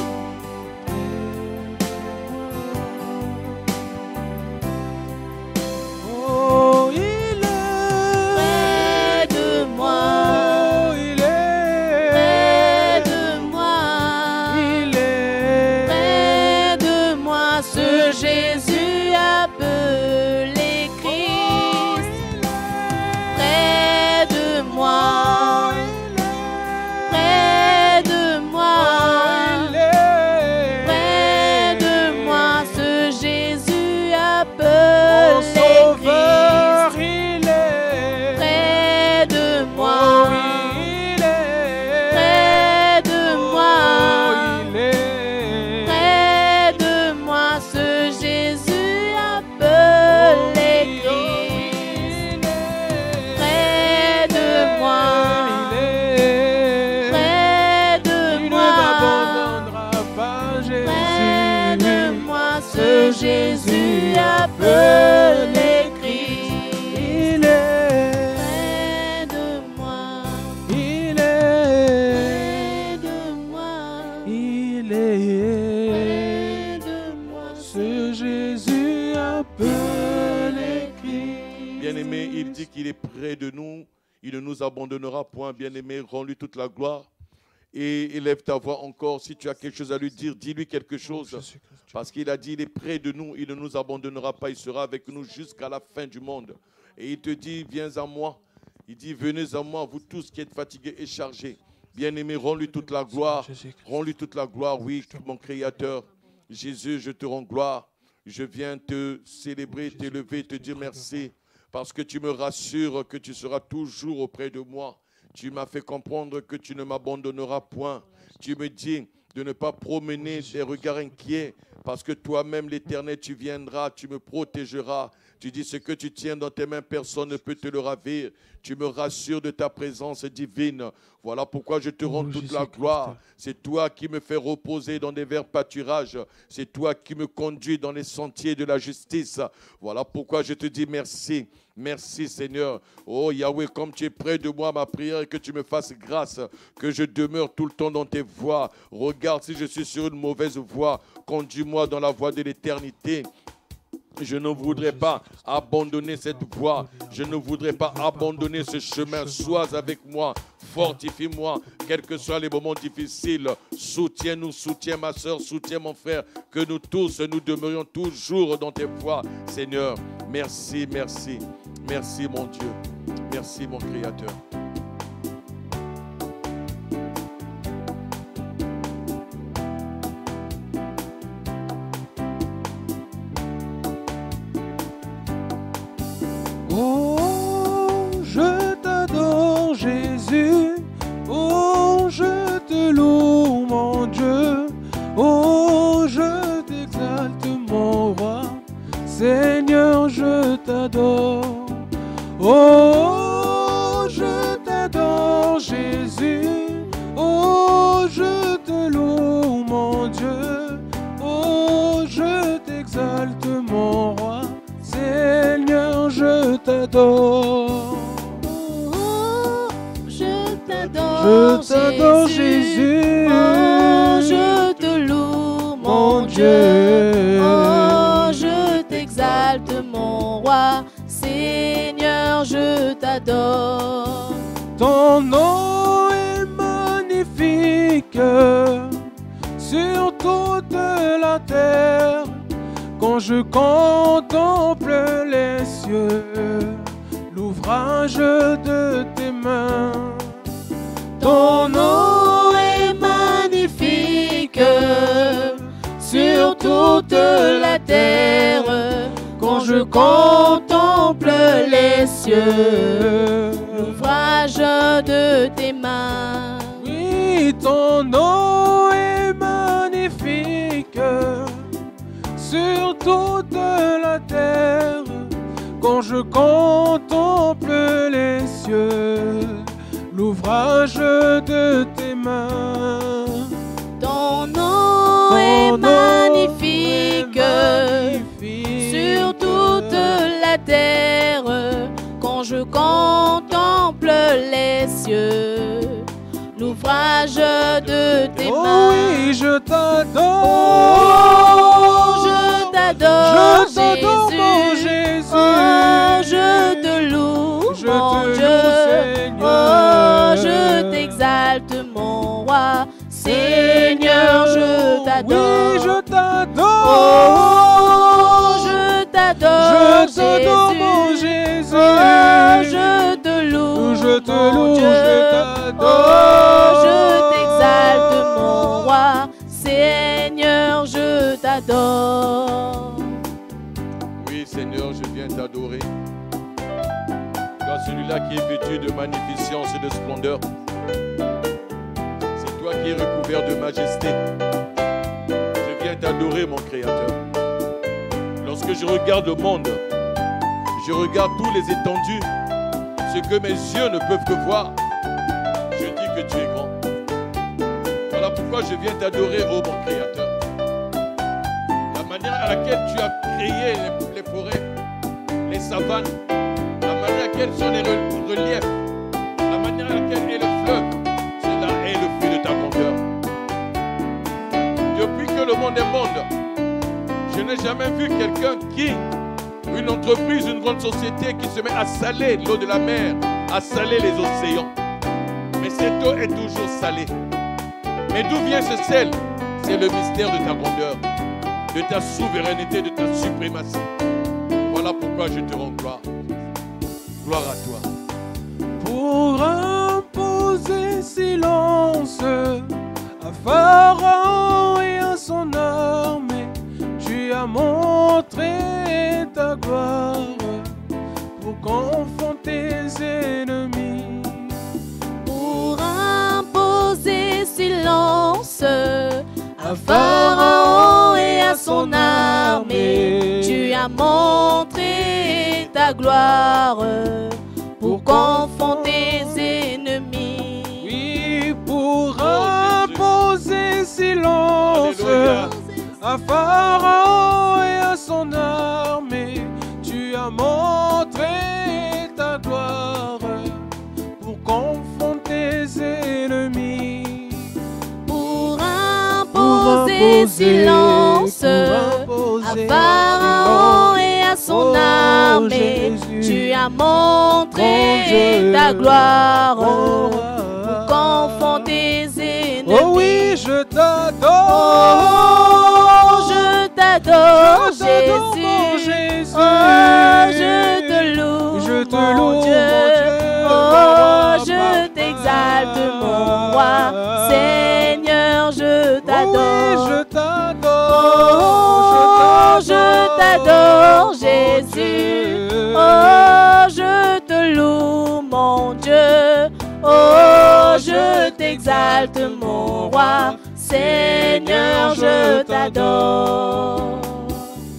Speaker 2: Jésus appelle les cris. Il est près de moi. Il est près de moi. Il est près de moi. Ce Jésus appelle les cris.
Speaker 1: Bien-aimé, il dit qu'il est près de nous. Il ne nous abandonnera point. Bien-aimé, rends-lui toute la gloire. Et élève ta voix encore. Si tu as quelque chose à lui dire, dis-lui quelque chose. Parce qu'il a dit, il est près de nous, il ne nous abandonnera pas, il sera avec nous jusqu'à la fin du monde. Et il te dit, viens à moi. Il dit, venez à moi, vous tous qui êtes fatigués et chargés. Bien-aimé, rends-lui toute la gloire. Rends-lui toute la gloire, oui, mon Créateur. Jésus, je te rends gloire. Je viens te célébrer, t'élever, te dire merci. Parce que tu me rassures que tu seras toujours auprès de moi. Tu m'as fait comprendre que tu ne m'abandonneras point. Tu me dis de ne pas promener des regards inquiets, parce que toi-même, l'Éternel, tu viendras, tu me protégeras. Tu dis ce que tu tiens dans tes mains, personne ne peut te le ravir. Tu me rassures de ta présence divine. Voilà pourquoi je te rends toute la gloire. C'est toi qui me fais reposer dans des verts pâturages. C'est toi qui me conduis dans les sentiers de la justice. Voilà pourquoi je te dis merci. Merci Seigneur. Oh Yahweh, comme tu es près de moi, ma prière est que tu me fasses grâce, que je demeure tout le temps dans tes voies. Regarde si je suis sur une mauvaise voie. Conduis-moi dans la voie de l'éternité. Je ne voudrais pas abandonner cette voie. Je ne voudrais pas abandonner ce chemin. Sois avec moi. Fortifie-moi. Quels que soient les moments difficiles. Soutiens-nous. Soutiens ma soeur. Soutiens mon frère. Que nous tous, nous demeurions toujours dans tes voies. Seigneur, merci, merci. Merci mon Dieu. Merci mon Créateur.
Speaker 3: Oh, je t'adore Jésus, oh, je te loue mon Dieu, oh, je t'exalte mon roi, Seigneur, je t'adore. Oh, je t'adore Jésus, oh, je te loue mon Dieu, oh, je t'exalte mon roi, Seigneur, je t'adore.
Speaker 2: Oh, je t'adore
Speaker 3: Jésus.
Speaker 2: Oh, je te loue mon Dieu. Oh, je t'exalte mon roi. Seigneur, je t'adore.
Speaker 3: Ton nom est magnifique sur toute la terre. Quand je contemple les cieux, l'ouvrage de tes mains.
Speaker 2: Ton nom est magnifique sur toute la terre. Quand je contemple les cieux, l'ouvrage de tes mains.
Speaker 3: Oui, ton nom est magnifique sur toute la terre. Quand je contemple les cieux, l'ouvrage de tes mains.
Speaker 2: Ton nom est magnifique sur toute la terre. Quand je contemple les cieux, l'ouvrage de tes mains.
Speaker 3: Oh oui, je t'adore.
Speaker 2: Oh, je t'adore,
Speaker 3: Jésus.
Speaker 2: Jésus. Oh, je te loue, mon Dieu. Oh, je t'exalte, mon roi. Seigneur, je t'adore.
Speaker 3: Oui, je t'adore.
Speaker 2: Oh, je t'adore, Jésus.
Speaker 3: Mon Jésus.
Speaker 2: Oh, je te loue,
Speaker 3: je te
Speaker 2: mon
Speaker 3: loue,
Speaker 2: Dieu.
Speaker 3: je t'adore.
Speaker 2: Oh, je t'exalte, mon roi. Seigneur, je t'adore.
Speaker 1: Oui, Seigneur, je viens t'adorer. Toi, celui-là qui est vêtu de magnificence et de splendeur. C'est toi qui es recouvert de majesté. Je viens t'adorer, mon Créateur. Lorsque je regarde le monde, je regarde tous les étendues, ce que mes yeux ne peuvent que voir. Je dis que tu es grand. Voilà pourquoi je viens t'adorer, ô mon Créateur. La manière à laquelle tu as créé les forêts, les savanes, la manière à laquelle sont les reliefs, la manière à laquelle est le fleuve, cela est le fruit de ta grandeur. Depuis que le monde est monde, je n'ai jamais vu quelqu'un une entreprise, une grande société qui se met à saler l'eau de la mer, à saler les océans. Mais cette eau est toujours salée. Mais d'où vient ce sel? C'est le mystère de ta grandeur, de ta souveraineté, de ta suprématie. Voilà pourquoi je te rends gloire. Gloire à toi.
Speaker 3: Pour imposer silence à Pharaon et à son armée, tu as montré ta gloire pour confronter tes ennemis.
Speaker 2: Pour imposer silence à Pharaon et à son armée, tu as montré ta gloire pour confronter tes ennemis.
Speaker 3: Oui, pour imposer silence à Pharaon et à son armée, tu as montré ta gloire pour confronter tes ennemis.
Speaker 2: Pour imposer silence à Pharaon et à son armée, tu as montré ta gloire pour confronter tes ennemis.
Speaker 3: Oh oui, je t'adore.
Speaker 2: Oh, je t'adore, Jésus. Oh, je te loue, mon Dieu. Oh, je t'exalte, mon roi. Seigneur, je t'adore.
Speaker 3: Oh oui, je t'adore.
Speaker 2: Oh, je t'adore, Jésus. Oh, je te loue, mon Dieu. Oh, je t'exalte, mon roi. Seigneur, je t'adore.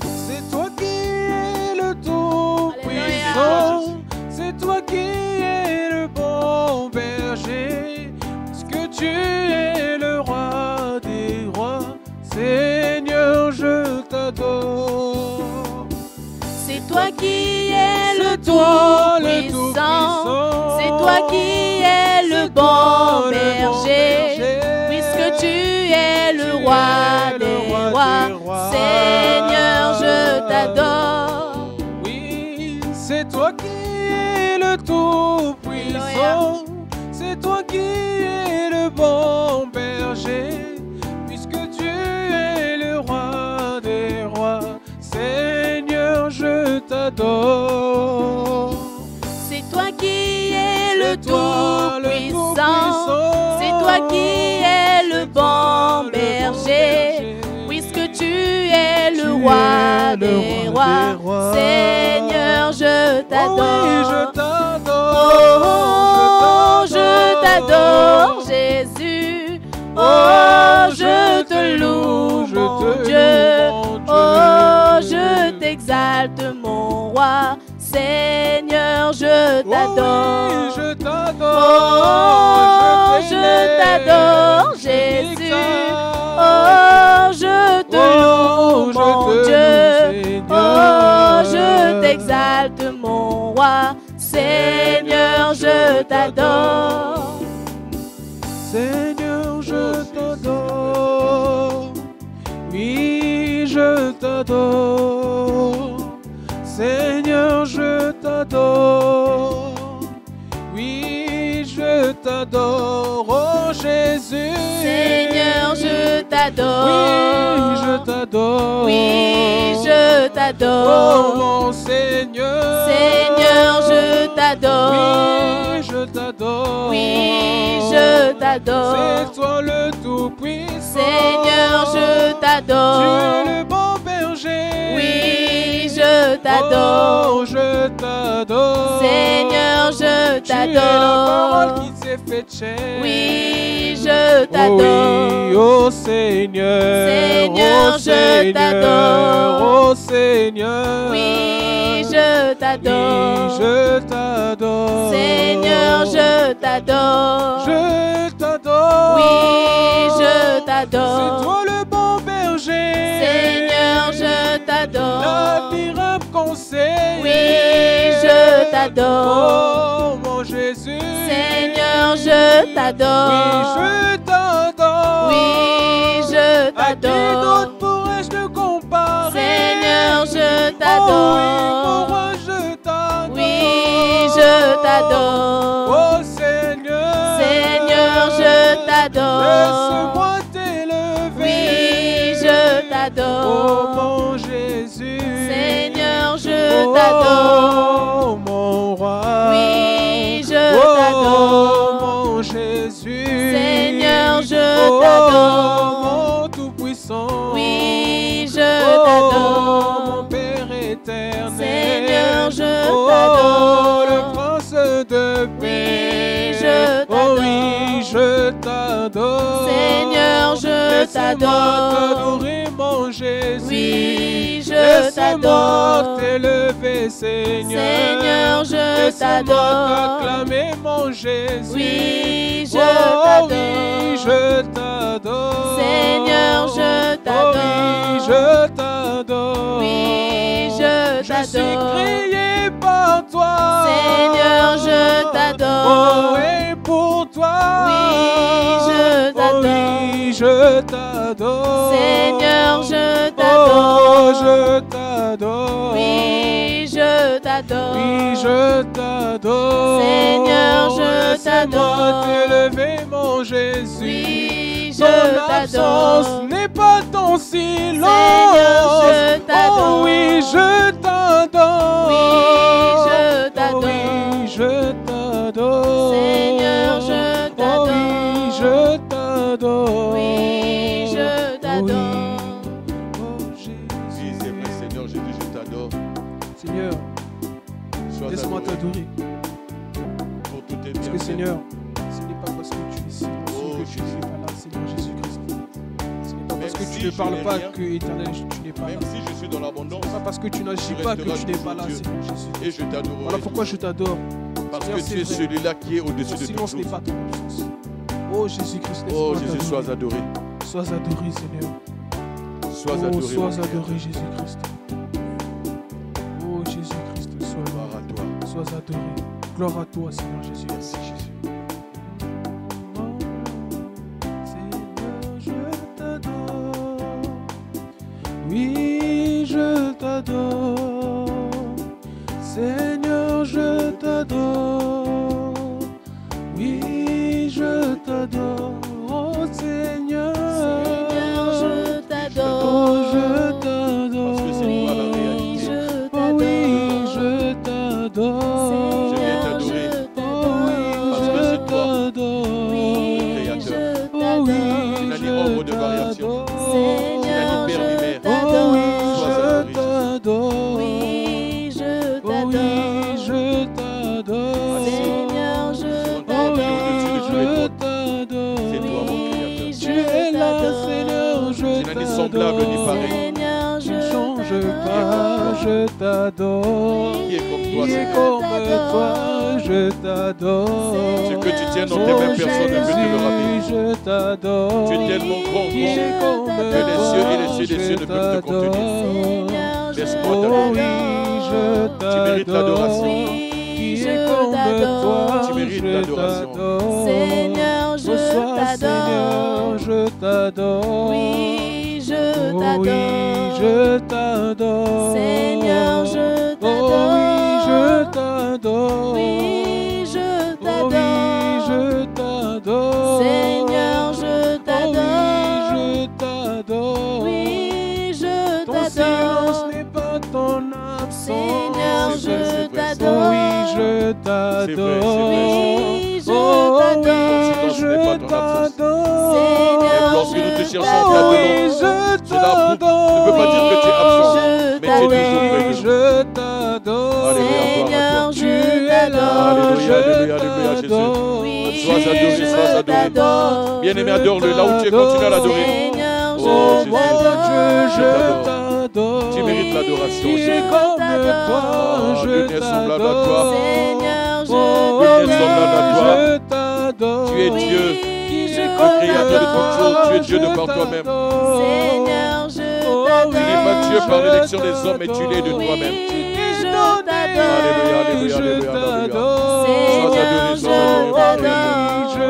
Speaker 3: C'est toi qui es le Tout-Puissant. C'est toi qui es le bon berger. Parce que tu es le roi des rois. Seigneur, je t'adore.
Speaker 2: C'est toi qui es le Tout-Puissant. C'est toi qui es le bon berger. Puisque tu es le roi des rois. Seigneur, je t'adore.
Speaker 3: Oui, c'est toi qui es le
Speaker 2: Tout-Puissant. C'est toi qui es le bon berger, puisque tu es le roi des rois. Seigneur, je t'adore. Oh, je t'adore, Jésus. Oh, je te loue, mon Dieu. Oh, je t'exalte, mon roi. Seigneur, je t'adore. Oh, je t'adore, Jésus. Oh, je te loue, mon Dieu. Oh, je t'exalte, mon roi. Seigneur, je t'adore.
Speaker 3: Seigneur, je t'adore. Oui, je t'adore. Seigneur, je t'adore. Oui, je t'adore. Oh Jésus.
Speaker 2: Seigneur, je t'adore.
Speaker 3: Oui, je t'adore.
Speaker 2: Oui, je t'adore.
Speaker 3: Oh mon Seigneur.
Speaker 2: Seigneur, je t'adore.
Speaker 3: Oui, je t'adore.
Speaker 2: Oui, je t'adore.
Speaker 3: C'est toi le Tout-Puissant.
Speaker 2: Seigneur, je t'adore.
Speaker 3: Tu es le bon berger.
Speaker 2: Oui, je t'adore.
Speaker 3: Oh, je t'adore.
Speaker 2: Seigneur, je
Speaker 3: Tu es la parole
Speaker 2: t'adore.
Speaker 3: qui s'est faite chair.
Speaker 2: Oui, je
Speaker 3: Oh
Speaker 2: t'adore.
Speaker 3: oui, oh Seigneur.
Speaker 2: Seigneur,
Speaker 3: oh
Speaker 2: je
Speaker 3: Seigneur,
Speaker 2: t'adore.
Speaker 3: Oh Seigneur.
Speaker 2: Oui, je t'adore.
Speaker 3: Oui, je t'adore.
Speaker 2: Seigneur, je t'adore.
Speaker 3: Je t'adore.
Speaker 2: Oui, je
Speaker 3: C'est
Speaker 2: t'adore.
Speaker 3: toi le bon berger.
Speaker 2: Seigneur, je t'adore.
Speaker 3: L'admirable conseil.
Speaker 2: Oui, je t'adore.
Speaker 3: Oh mon Jésus.
Speaker 2: Seigneur, je t'adore.
Speaker 3: Oui, je t'adore.
Speaker 2: Oui, je
Speaker 3: À qui
Speaker 2: t'adore.
Speaker 3: d'autre pourrais-je te comparer?
Speaker 2: Seigneur, je
Speaker 3: Oh oui, mon
Speaker 2: t'adore.
Speaker 3: roi, je t'adore.
Speaker 2: Oui, je t'adore.
Speaker 3: Oh Seigneur.
Speaker 2: Seigneur, je t'adore.
Speaker 3: Laisse-moi t'élever.
Speaker 2: Oui, je t'adore.
Speaker 3: Oh mon Jésus.
Speaker 2: Seigneur, je t'adore.
Speaker 3: Oh mon roi.
Speaker 2: Oui, je
Speaker 3: Oh
Speaker 2: t'adore.
Speaker 3: mon Jésus.
Speaker 2: Seigneur, je
Speaker 3: Oh
Speaker 2: t'adore.
Speaker 3: mon Tout-Puissant.
Speaker 2: Oui, je
Speaker 3: Oh mon
Speaker 2: t'adore.
Speaker 3: Père éternel.
Speaker 2: Seigneur, je
Speaker 3: Oh
Speaker 2: t'adore.
Speaker 3: le Prince de paix.
Speaker 2: Oui, je
Speaker 3: Oh oui,
Speaker 2: t'adore.
Speaker 3: je t'adore.
Speaker 2: Seigneur, je
Speaker 3: Laisse-moi
Speaker 2: t'adore.
Speaker 3: t'adorer, mon Jésus.
Speaker 2: Oui, je
Speaker 3: Laisse-moi
Speaker 2: t'adore.
Speaker 3: t'élever, Seigneur.
Speaker 2: Seigneur, je
Speaker 3: Laisse-moi
Speaker 2: t'adore.
Speaker 3: t'acclamer, mon Jésus.
Speaker 2: Oui, je
Speaker 3: Oh
Speaker 2: t'adore.
Speaker 3: oui, je t'adore.
Speaker 2: Seigneur, je t'adore.
Speaker 3: Oh oui, je t'adore.
Speaker 2: Oui, je
Speaker 3: Je suis
Speaker 2: t'adore.
Speaker 3: créé par toi.
Speaker 2: Seigneur, je t'adore.
Speaker 3: Oh, et pour toi.
Speaker 2: Oui, je t'adore.
Speaker 3: Oh, oui, je t'adore.
Speaker 2: Seigneur, je
Speaker 3: Oh,
Speaker 2: t'adore.
Speaker 3: je t'adore.
Speaker 2: Oui, je t'adore.
Speaker 3: Oui, je t'adore.
Speaker 2: Seigneur, je
Speaker 3: Laisse-moi
Speaker 2: t'adore.
Speaker 3: t'élever, mon Jésus.
Speaker 2: Oui, je
Speaker 3: Ton absence
Speaker 2: t'adore.
Speaker 3: n'est pas ton silence.
Speaker 2: Seigneur, je t'adore.
Speaker 3: Oh oui, je t'adore.
Speaker 2: Oui, je t'adore.
Speaker 3: Oh oui, je t'adore.
Speaker 2: Seigneur, je
Speaker 3: Oh oui,
Speaker 2: t'adore.
Speaker 3: je t'adore.
Speaker 2: Oui, je t'adore.
Speaker 3: Oh
Speaker 1: Oui, c'est vrai,
Speaker 3: Jésus.
Speaker 1: Seigneur Jésus, je t'adore.
Speaker 3: Seigneur,
Speaker 1: Sois
Speaker 3: laisse-moi
Speaker 1: adoré
Speaker 3: t'adorer.
Speaker 1: pour tous tes
Speaker 3: Parce que
Speaker 1: bienfaits.
Speaker 3: Seigneur, ce n'est pas parce que tu es silencieux
Speaker 1: Oh,
Speaker 3: que tu
Speaker 1: Jésus.
Speaker 3: n'es pas là, Seigneur Jésus-Christ. Ce n'est pas
Speaker 1: Même
Speaker 3: parce que
Speaker 1: si
Speaker 3: tu ne
Speaker 1: je
Speaker 3: parles
Speaker 1: n'ai
Speaker 3: pas
Speaker 1: rien,
Speaker 3: que, éternel, tu n'es pas là.
Speaker 1: Même si je suis dans l'abondance,
Speaker 3: Ce n'est pas parce que tu n'agis
Speaker 1: tu
Speaker 3: pas que
Speaker 1: resteras
Speaker 3: tu n'es pas là,
Speaker 1: toujours Dieu.
Speaker 3: Seigneur Jésus.
Speaker 1: et je t'adorerai.
Speaker 3: Voilà pourquoi je t'adore.
Speaker 1: Parce
Speaker 3: Seigneur,
Speaker 1: que tu es
Speaker 3: c'est vrai.
Speaker 1: celui-là qui est
Speaker 3: Ton
Speaker 1: au-dessus de toutes
Speaker 3: silence n'est
Speaker 1: choses.
Speaker 3: pas ton absence. Oh Jésus-Christ,
Speaker 1: Oh
Speaker 3: laisse-moi
Speaker 1: Jésus, sois
Speaker 3: t'adorer.
Speaker 1: adoré.
Speaker 3: Sois adoré, Seigneur.
Speaker 1: Sois
Speaker 3: Oh,
Speaker 1: adoré.
Speaker 3: sois
Speaker 1: mon Père.
Speaker 3: adoré, Jésus-Christ. Oh Jésus-Christ, sois
Speaker 1: Gloire à toi.
Speaker 3: sois adoré. Gloire à toi, Seigneur Jésus.
Speaker 1: Merci Jésus.
Speaker 3: Seigneur, je t'adore. Oui, je t'adore. Seigneur, je t'adore. Oui, je t'adore. Oh Seigneur.
Speaker 2: Seigneur, je
Speaker 3: Oh,
Speaker 2: t'adore.
Speaker 3: je t'adore.
Speaker 1: Parce que c'est toi la
Speaker 2: Oui,
Speaker 1: réalité.
Speaker 2: je
Speaker 3: Oh oui,
Speaker 2: t'adore.
Speaker 3: je t'adore.
Speaker 1: Je viens
Speaker 2: Seigneur,
Speaker 1: t'adorer.
Speaker 2: je
Speaker 3: Oh oui,
Speaker 2: t'adore.
Speaker 3: t'adore.
Speaker 2: Seigneur, je
Speaker 3: Oh oui,
Speaker 2: t'adore.
Speaker 3: je t'adore.
Speaker 1: C'est toi, mon Créateur.
Speaker 3: Tu es là, Seigneur, je
Speaker 1: Tu n'as ni semblable ni
Speaker 3: t'adore.
Speaker 1: pareil.
Speaker 2: Seigneur,
Speaker 3: Tu ne
Speaker 2: je
Speaker 3: changes
Speaker 2: t'adore.
Speaker 3: pas, je t'adore.
Speaker 1: Qui est comme toi,
Speaker 3: Qui est
Speaker 1: Seigneur?
Speaker 3: comme toi, je t'adore.
Speaker 1: Ce que tu tiens dans tes mains, personne ne peut te le rappeler.
Speaker 3: Je t'adore.
Speaker 1: Tu es tellement grand,
Speaker 3: Qui est
Speaker 1: grand,
Speaker 3: comme
Speaker 1: que les cieux et les
Speaker 3: toi,
Speaker 1: cieux des cieux ne peuvent te contenir.
Speaker 2: Seigneur, je
Speaker 1: Laisse-moi
Speaker 3: Oh
Speaker 1: t'adorer.
Speaker 3: oui, je t'adore.
Speaker 1: Tu mérites l'adoration.
Speaker 3: Qui
Speaker 2: je
Speaker 3: est comme
Speaker 2: t'adore.
Speaker 3: toi,
Speaker 1: Tu mérites
Speaker 3: je
Speaker 1: l'adoration.
Speaker 3: t'adore.
Speaker 2: Seigneur, je
Speaker 3: Reçois,
Speaker 2: t'adore.
Speaker 3: Seigneur, je t'adore.
Speaker 2: Oui, je
Speaker 3: Oh
Speaker 2: t'adore.
Speaker 3: oui, je t'adore.
Speaker 2: Seigneur, je
Speaker 3: Oh oui, je
Speaker 2: t'adore.
Speaker 3: t'adore.
Speaker 2: Oui, je
Speaker 3: Oh oui,
Speaker 2: t'adore.
Speaker 3: je t'adore.
Speaker 2: Seigneur, je t'adore.
Speaker 3: Oh oui, je t'adore.
Speaker 2: Oui, je
Speaker 3: Ton silence
Speaker 2: t'adore.
Speaker 3: n'est pas ton absence.
Speaker 2: Seigneur,
Speaker 1: C'est vrai,
Speaker 2: je
Speaker 1: c'est vrai,
Speaker 2: t'adore.
Speaker 3: Oh oui, je
Speaker 1: C'est vrai,
Speaker 3: t'adore.
Speaker 2: Oui, je
Speaker 3: Oh oui,
Speaker 2: t'adore.
Speaker 1: silence n'est pas
Speaker 3: je
Speaker 1: ton absence.
Speaker 3: t'adore.
Speaker 2: Seigneur,
Speaker 1: Même lorsque nous te
Speaker 2: je
Speaker 1: cherchons,
Speaker 3: Oh
Speaker 1: tu as de
Speaker 3: oui,
Speaker 1: l'ombre.
Speaker 3: je
Speaker 1: Cela
Speaker 3: t'adore.
Speaker 1: ne peut pas dire que tu es absent,
Speaker 2: Je
Speaker 1: mais tu es
Speaker 3: Oh
Speaker 1: toujours près
Speaker 3: oui,
Speaker 1: de nous.
Speaker 3: je t'adore.
Speaker 1: Alléluia, gloire à
Speaker 2: Seigneur,
Speaker 1: toi.
Speaker 3: Tu
Speaker 2: je
Speaker 3: es là,
Speaker 2: t'adore.
Speaker 1: Alléluia,
Speaker 3: je
Speaker 1: alléluia, alléluia, Jésus.
Speaker 3: t'adore.
Speaker 2: Oui,
Speaker 1: Sois adoré,
Speaker 2: je
Speaker 1: sois adoré.
Speaker 2: t'adore.
Speaker 1: Bien-aimé, adore-le. Là où tu es, continue à l'adorer.
Speaker 2: Seigneur,
Speaker 1: Oh,
Speaker 2: je
Speaker 1: Jésus.
Speaker 3: Mon Dieu,
Speaker 1: Je
Speaker 3: je
Speaker 1: t'adore.
Speaker 3: t'adore.
Speaker 1: Tu mérites l'adoration,
Speaker 3: Qui
Speaker 1: Jésus.
Speaker 3: est comme toi,
Speaker 1: Oh,
Speaker 3: je
Speaker 1: nul n'est semblable à toi.
Speaker 3: t'adore.
Speaker 2: Seigneur, je
Speaker 3: Oh,
Speaker 1: Nul n'est semblable à toi.
Speaker 3: je t'adore.
Speaker 1: Tu es Dieu,
Speaker 2: Oui, je
Speaker 1: le créateur de toutes choses. Tu es Dieu de
Speaker 3: je
Speaker 1: par toi-même.
Speaker 3: t'adore.
Speaker 2: Seigneur, je
Speaker 3: Oh,
Speaker 2: t'adore.
Speaker 1: Tu n'es pas Dieu par
Speaker 3: je
Speaker 1: l'élection des hommes, mais tu l'es de
Speaker 3: t'adore.
Speaker 1: toi-même.
Speaker 2: Oui,
Speaker 3: Je
Speaker 2: je
Speaker 3: t'adore.
Speaker 2: t'adore.
Speaker 1: Alléluia, alléluia,
Speaker 3: Je
Speaker 1: alléluia,
Speaker 3: t'adore.
Speaker 2: Seigneur,
Speaker 1: adoré,
Speaker 2: je
Speaker 1: sois adoré,
Speaker 2: t'adore.
Speaker 3: Je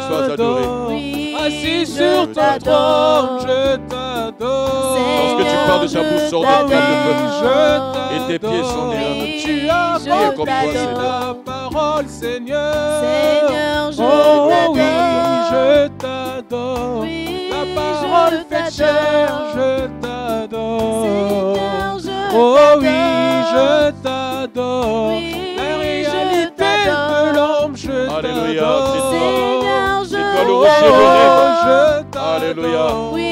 Speaker 1: Sois adoré.
Speaker 3: t'adore.
Speaker 2: Oui,
Speaker 3: Assis
Speaker 2: je
Speaker 3: sur ton
Speaker 2: t'adore.
Speaker 3: trône, je t'adore.
Speaker 1: Lorsque tu parles de ta bouche, sort des flammes de feu.
Speaker 3: Je
Speaker 1: Et tes pieds sont
Speaker 3: t'adore.
Speaker 1: nés.
Speaker 3: Tu as
Speaker 2: je
Speaker 1: comme toi,
Speaker 3: porté
Speaker 1: Seigneur.
Speaker 3: ta parole, Seigneur.
Speaker 2: Seigneur, je
Speaker 3: Oh
Speaker 2: t'adore.
Speaker 3: oui, je t'adore.
Speaker 2: Oui,
Speaker 3: La parole
Speaker 2: je
Speaker 3: fait
Speaker 2: t'adore.
Speaker 3: chair, je t'adore.
Speaker 2: Seigneur, je
Speaker 3: Oh
Speaker 2: t'adore.
Speaker 3: oui, je t'adore.
Speaker 2: Oui,
Speaker 3: La
Speaker 2: je
Speaker 3: réalité
Speaker 2: t'adore.
Speaker 3: de l'homme, je
Speaker 1: Alléluia,
Speaker 3: t'adore.
Speaker 1: c'est toi.
Speaker 2: Seigneur, je
Speaker 1: C'est toi le rocher, le
Speaker 2: t'adore.
Speaker 3: je t'adore.
Speaker 1: Alléluia.
Speaker 2: Oui,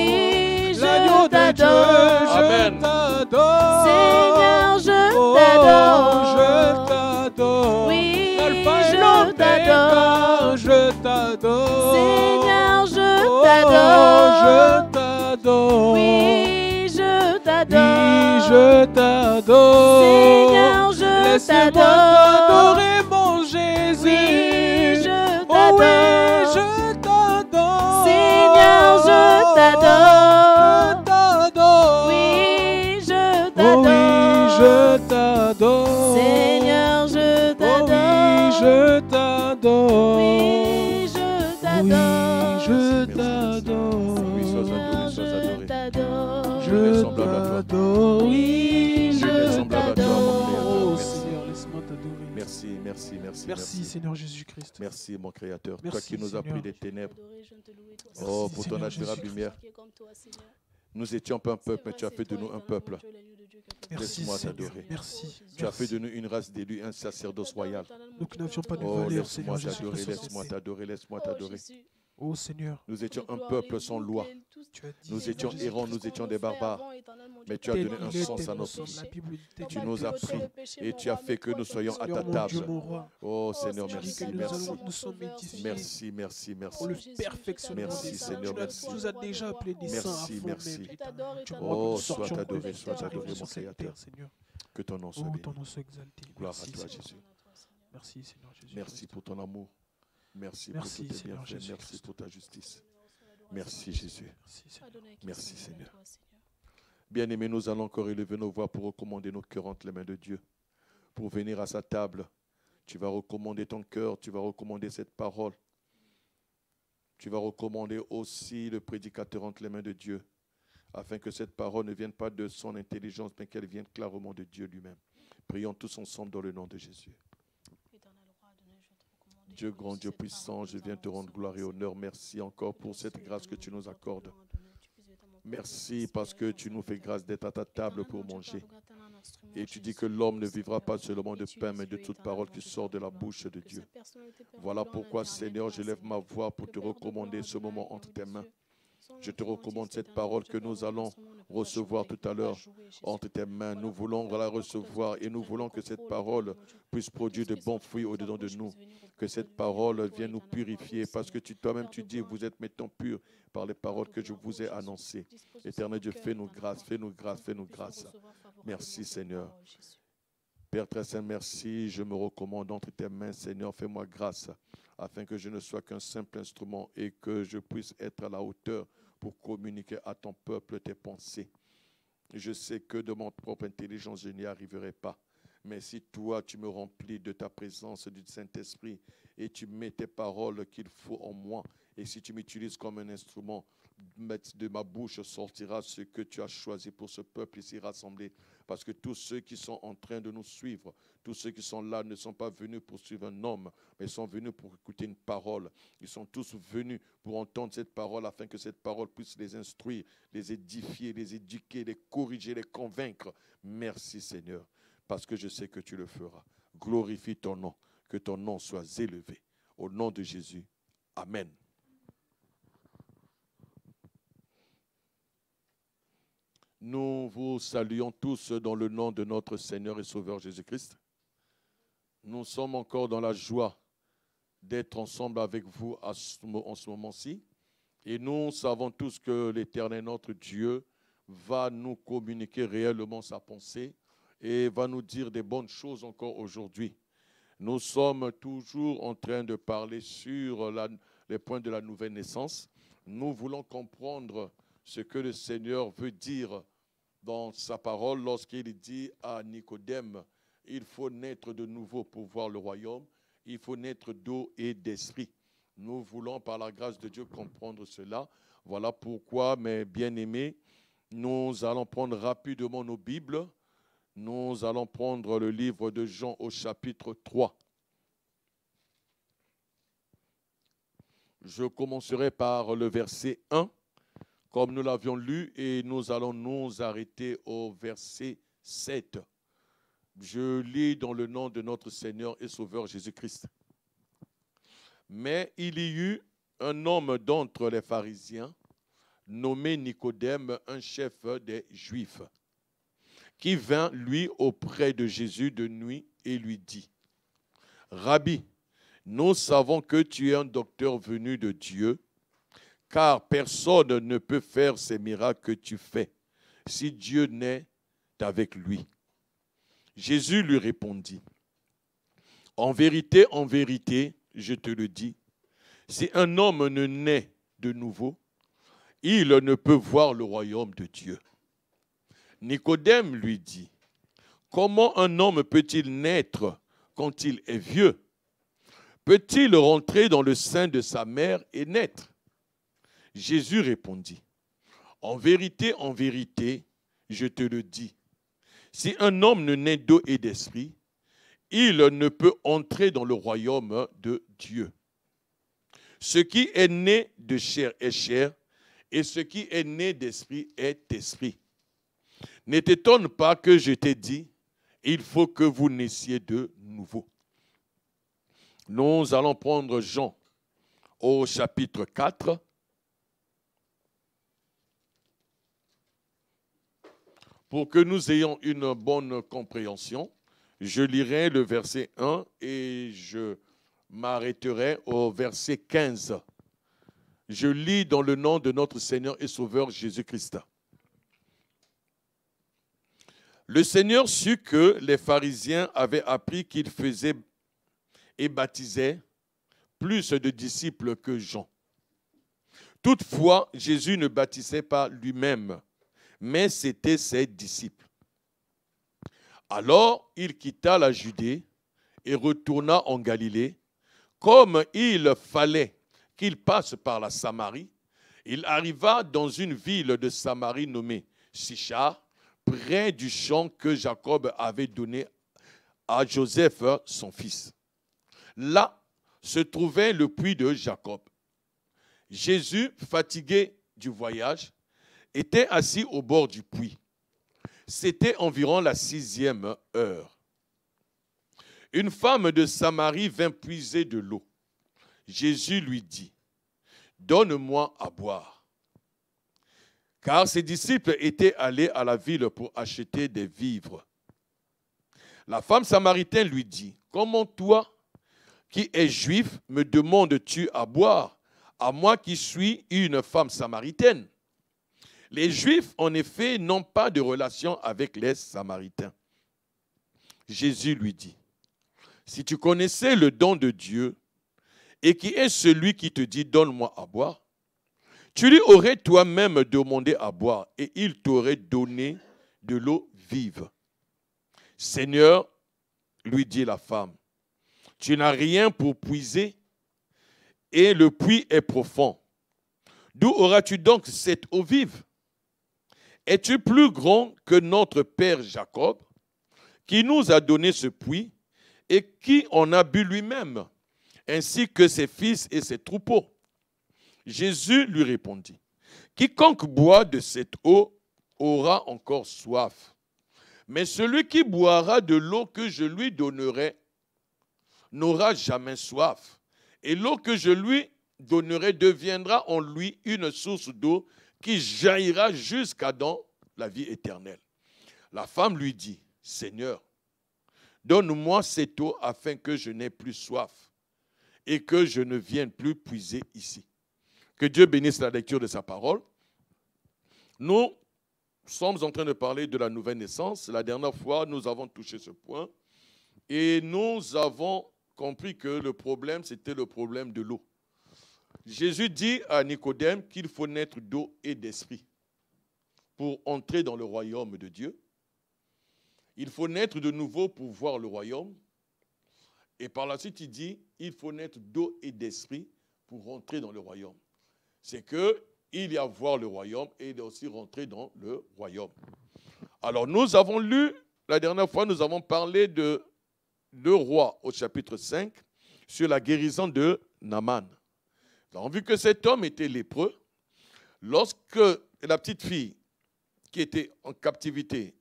Speaker 3: L'agneau
Speaker 2: je
Speaker 3: de Dieu,
Speaker 2: t'adore.
Speaker 1: Amen.
Speaker 3: je t'adore.
Speaker 2: Seigneur, je
Speaker 3: Oh,
Speaker 2: t'adore.
Speaker 3: je t'adore.
Speaker 2: Oui,
Speaker 3: L'alpha et
Speaker 2: je
Speaker 3: l'oméga,
Speaker 2: t'adore.
Speaker 3: je t'adore.
Speaker 2: Seigneur, je
Speaker 3: Oh,
Speaker 2: t'adore.
Speaker 3: je t'adore.
Speaker 2: Oui, je t'adore.
Speaker 3: Oui, je t'adore.
Speaker 2: Seigneur, je
Speaker 3: Laisse-moi
Speaker 2: t'adore.
Speaker 3: t'adorer, mon Jésus.
Speaker 2: Oui, je
Speaker 3: Oh oui,
Speaker 2: t'adore.
Speaker 3: je t'adore.
Speaker 2: Seigneur, je t'adore.
Speaker 3: Je t'adore.
Speaker 2: Oui, je
Speaker 3: Oh oui,
Speaker 2: t'adore.
Speaker 3: je t'adore.
Speaker 2: Seigneur, je
Speaker 3: Oh oui,
Speaker 2: t'adore.
Speaker 3: je t'adore.
Speaker 2: Oui, je t'adore.
Speaker 3: Oui, je t'adore.
Speaker 1: Oui, sois adoré, sois adoré.
Speaker 2: Je t'adore.
Speaker 1: Nul n'est
Speaker 3: Je
Speaker 1: semblable à toi.
Speaker 3: t'adore.
Speaker 2: Oui,
Speaker 1: Nul n'est
Speaker 2: je
Speaker 1: semblable à toi, mon Créateur.
Speaker 3: Oh
Speaker 1: Merci.
Speaker 3: Seigneur, laisse-moi t'adorer.
Speaker 1: Merci, merci, merci.
Speaker 3: Merci Seigneur Jésus-Christ.
Speaker 1: Merci, mon Créateur. Toi
Speaker 3: Merci,
Speaker 1: qui nous as
Speaker 3: Seigneur.
Speaker 1: pris des ténèbres.
Speaker 3: Merci,
Speaker 1: Oh, pour ton
Speaker 3: Seigneur
Speaker 1: admirable
Speaker 3: Jésus.
Speaker 1: lumière. Nous étions pas un peuple, mais tu as fait de nous un peuple.
Speaker 3: Merci
Speaker 1: Laisse-moi
Speaker 3: Seigneur.
Speaker 1: t'adorer.
Speaker 3: Merci.
Speaker 1: Tu as fait de nous une race d'élus, un sacerdoce royal.
Speaker 3: Nous qui n'avions pas de
Speaker 1: Oh,
Speaker 3: valeur,
Speaker 1: laisse-moi
Speaker 3: Seigneur
Speaker 1: t'adorer,
Speaker 3: Jésus-Christ.
Speaker 1: laisse-moi t'adorer, laisse-moi t'adorer.
Speaker 3: Oh Seigneur,
Speaker 1: Nous étions un peuple sans loi.
Speaker 3: tu as dit.
Speaker 1: Nous
Speaker 3: Seigneur
Speaker 1: étions
Speaker 3: Jésus-Christ,
Speaker 1: errants, nous étions des barbares. Mais tu as
Speaker 3: tel
Speaker 1: donné un
Speaker 3: il est,
Speaker 1: sens
Speaker 3: tel
Speaker 1: à
Speaker 3: nous
Speaker 1: notre
Speaker 3: sommes.
Speaker 1: vie.
Speaker 3: La Bible dit tel
Speaker 1: Tu
Speaker 3: il
Speaker 1: nous
Speaker 3: est,
Speaker 1: as
Speaker 3: tel nous
Speaker 1: pris
Speaker 3: sommes.
Speaker 1: et tu as fait que nous soyons à
Speaker 3: Seigneur
Speaker 1: ta
Speaker 3: mon Dieu,
Speaker 1: table.
Speaker 3: mon roi,
Speaker 1: Oh Seigneur,
Speaker 3: tu dis
Speaker 1: merci,
Speaker 3: que
Speaker 1: merci.
Speaker 3: nous sommes édifiés
Speaker 1: Merci, merci, merci.
Speaker 3: pour le perfectionnement
Speaker 1: Merci,
Speaker 3: des saints.
Speaker 1: Seigneur,
Speaker 3: Tu
Speaker 1: merci.
Speaker 3: nous as déjà appelés des saints
Speaker 1: Merci,
Speaker 3: à
Speaker 1: merci.
Speaker 3: fond même. Tu
Speaker 1: Oh,
Speaker 3: vois que nous
Speaker 1: sois
Speaker 3: sortions
Speaker 1: adoré,
Speaker 3: de
Speaker 1: sois adoré,
Speaker 3: sur
Speaker 1: mon
Speaker 3: cette
Speaker 1: Créateur.
Speaker 3: terre, Seigneur.
Speaker 1: Que ton nom soit
Speaker 3: Oh,
Speaker 1: béni.
Speaker 3: ton nom soit exalté.
Speaker 1: Gloire à
Speaker 3: Merci,
Speaker 1: toi,
Speaker 3: Seigneur.
Speaker 1: Jésus.
Speaker 3: Merci, Seigneur Jésus.
Speaker 1: Merci pour ton amour. Merci,
Speaker 3: Merci,
Speaker 1: pour tous tes
Speaker 3: Seigneur
Speaker 1: bienfaits.
Speaker 3: Jésus
Speaker 1: Merci
Speaker 3: Christ.
Speaker 1: pour ta justice. Merci, Jésus.
Speaker 3: Merci, Seigneur.
Speaker 1: Merci, Seigneur. Bien-aimés, nous allons encore élever nos voix pour recommander nos cœurs entre les mains de Dieu. Pour venir à sa table, tu vas recommander ton cœur, tu vas recommander cette parole. Tu vas recommander aussi le prédicateur entre les mains de Dieu, afin que cette parole ne vienne pas de son intelligence, mais qu'elle vienne clairement de Dieu lui-même. Prions tous ensemble dans le nom de Jésus. Dieu grand, Dieu puissant, je viens te rendre gloire et honneur. Merci encore pour cette grâce que tu nous accordes. Merci parce que tu nous fais grâce d'être à ta table pour manger. Et tu dis que l'homme ne vivra pas seulement de pain, mais de toute parole qui sort de la bouche de Dieu. Voilà pourquoi, Seigneur, je lève ma voix pour te recommander ce moment entre tes mains. Je te recommande cette parole que nous allons recevoir tout à l'heure entre tes mains. Nous voulons la recevoir et nous voulons que cette parole puisse produire de bons fruits au-dedans de nous. Que cette parole vienne nous purifier parce que toi-même tu dis, vous êtes maintenant purs par les paroles que je vous ai annoncées. Éternel Dieu, fais-nous grâce, fais-nous grâce, fais-nous grâce. Merci Seigneur. Père très saint, merci. Je me recommande entre tes mains, Seigneur. Fais-moi grâce afin que je ne sois qu'un simple instrument et que je puisse être à la hauteur pour communiquer à ton peuple tes pensées. Je sais que de mon propre intelligence, je n'y arriverai pas. Mais si toi, tu me remplis de ta présence, du Saint-Esprit, et tu mets tes paroles qu'il faut en moi, et si tu m'utilises comme un instrument, de ma bouche sortira ce que tu as choisi pour ce peuple ici rassemblé. Parce que tous ceux qui sont en train de nous suivre, tous ceux qui sont là ne sont pas venus pour suivre un homme, mais sont venus pour écouter une parole. Ils sont tous venus pour entendre cette parole afin que cette parole puisse les instruire, les édifier, les éduquer, les corriger, les convaincre. Merci Seigneur, parce que je sais que tu le feras. Glorifie ton nom, que ton nom soit élevé. Au nom de Jésus. Amen. Nous vous saluons tous dans le nom de notre Seigneur et Sauveur Jésus-Christ. Nous sommes encore dans la joie d'être ensemble avec vous en ce moment-ci. Et nous savons tous que l'Éternel, notre Dieu, va nous communiquer réellement sa pensée et va nous dire des bonnes choses encore aujourd'hui. Nous sommes toujours en train de parler sur les points de la nouvelle naissance. Nous voulons comprendre ce que le Seigneur veut dire dans sa parole lorsqu'il dit à Nicodème, il faut naître de nouveau pour voir le royaume, il faut naître d'eau et d'esprit. Nous voulons par la grâce de Dieu comprendre cela. Voilà pourquoi, mes bien-aimés, nous allons prendre rapidement nos Bibles. Nous allons prendre le livre de Jean au chapitre 3. Je commencerai par le verset 1. Comme nous l'avions lu, et nous allons nous arrêter au verset 7. Je lis dans le nom de notre Seigneur et Sauveur Jésus-Christ. Mais il y eut un homme d'entre les pharisiens, nommé Nicodème, un chef des Juifs, qui vint, lui, auprès de Jésus de nuit et lui dit, « Rabbi, nous savons que tu es un docteur venu de Dieu, car personne ne peut faire ces miracles que tu fais si Dieu n'est avec lui. » Jésus lui répondit, « en vérité, je te le dis, si un homme ne naît de nouveau, il ne peut voir le royaume de Dieu. » Nicodème lui dit, « Comment un homme peut-il naître quand il est vieux? Peut-il rentrer dans le sein de sa mère et naître? » Jésus répondit, « en vérité, je te le dis, si un homme ne naît d'eau et d'esprit, il ne peut entrer dans le royaume de Dieu. Ce qui est né de chair est chair, et ce qui est né d'esprit est esprit. Ne t'étonne pas que je t'ai dit, il faut que vous naissiez de nouveau. » Nous allons prendre Jean au chapitre 4. Pour que nous ayons une bonne compréhension, je lirai le verset 1 et je m'arrêterai au verset 15. Je lis dans le nom de notre Seigneur et Sauveur Jésus-Christ. Le Seigneur sut que les pharisiens avaient appris qu'il faisait et baptisait plus de disciples que Jean. Toutefois, Jésus ne baptisait pas lui-même, mais c'étaient ses disciples. Alors, il quitta la Judée et retourna en Galilée. Comme il fallait qu'il passe par la Samarie, il arriva dans une ville de Samarie nommée Sychar, près du champ que Jacob avait donné à Joseph, son fils. Là se trouvait le puits de Jacob. Jésus, fatigué du voyage, était assis au bord du puits. C'était environ la 6e heure. Une femme de Samarie vint puiser de l'eau. Jésus lui dit, « Donne-moi à boire. » car ses disciples étaient allés à la ville pour acheter des vivres. La femme samaritaine lui dit, « Comment toi, qui es juif, me demandes-tu à boire, à moi qui suis une femme samaritaine ?» Les Juifs, en effet, n'ont pas de relation avec les Samaritains. Jésus lui dit, « Si tu connaissais le don de Dieu, et qui est celui qui te dit, donne-moi à boire, tu lui aurais toi-même demandé à boire, et il t'aurait donné de l'eau vive. Seigneur, lui dit la femme, tu n'as rien pour puiser, et le puits est profond. D'où auras-tu donc cette eau vive? Es-tu plus grand que notre père Jacob, qui nous a donné ce puits et qui en a bu lui-même, ainsi que ses fils et ses troupeaux? Jésus lui répondit, quiconque boit de cette eau aura encore soif. Mais celui qui boira de l'eau que je lui donnerai n'aura jamais soif. Et l'eau que je lui donnerai deviendra en lui une source d'eau qui jaillira jusqu'à dans la vie éternelle. La femme lui dit, Seigneur, donne-moi cette eau afin que je n'ai plus soif et que je ne vienne plus puiser ici. Que Dieu bénisse la lecture de sa parole. Nous sommes en train de parler de la nouvelle naissance. La dernière fois, nous avons touché ce point et nous avons compris que le problème, c'était le problème de l'eau. Jésus dit à Nicodème qu'il faut naître d'eau et d'esprit pour entrer dans le royaume de Dieu. Il faut naître de nouveau pour voir le royaume. Et par la suite, il dit, il faut naître d'eau et d'esprit pour rentrer dans le royaume. C'est qu'il y a voir le royaume et il y a aussi rentrer dans le royaume. Alors, nous avons lu, la dernière fois, nous avons parlé de deux rois au chapitre 5 sur la guérison de Naaman. Nous avons vu que cet homme était lépreux. Lorsque la petite fille qui était en captivité,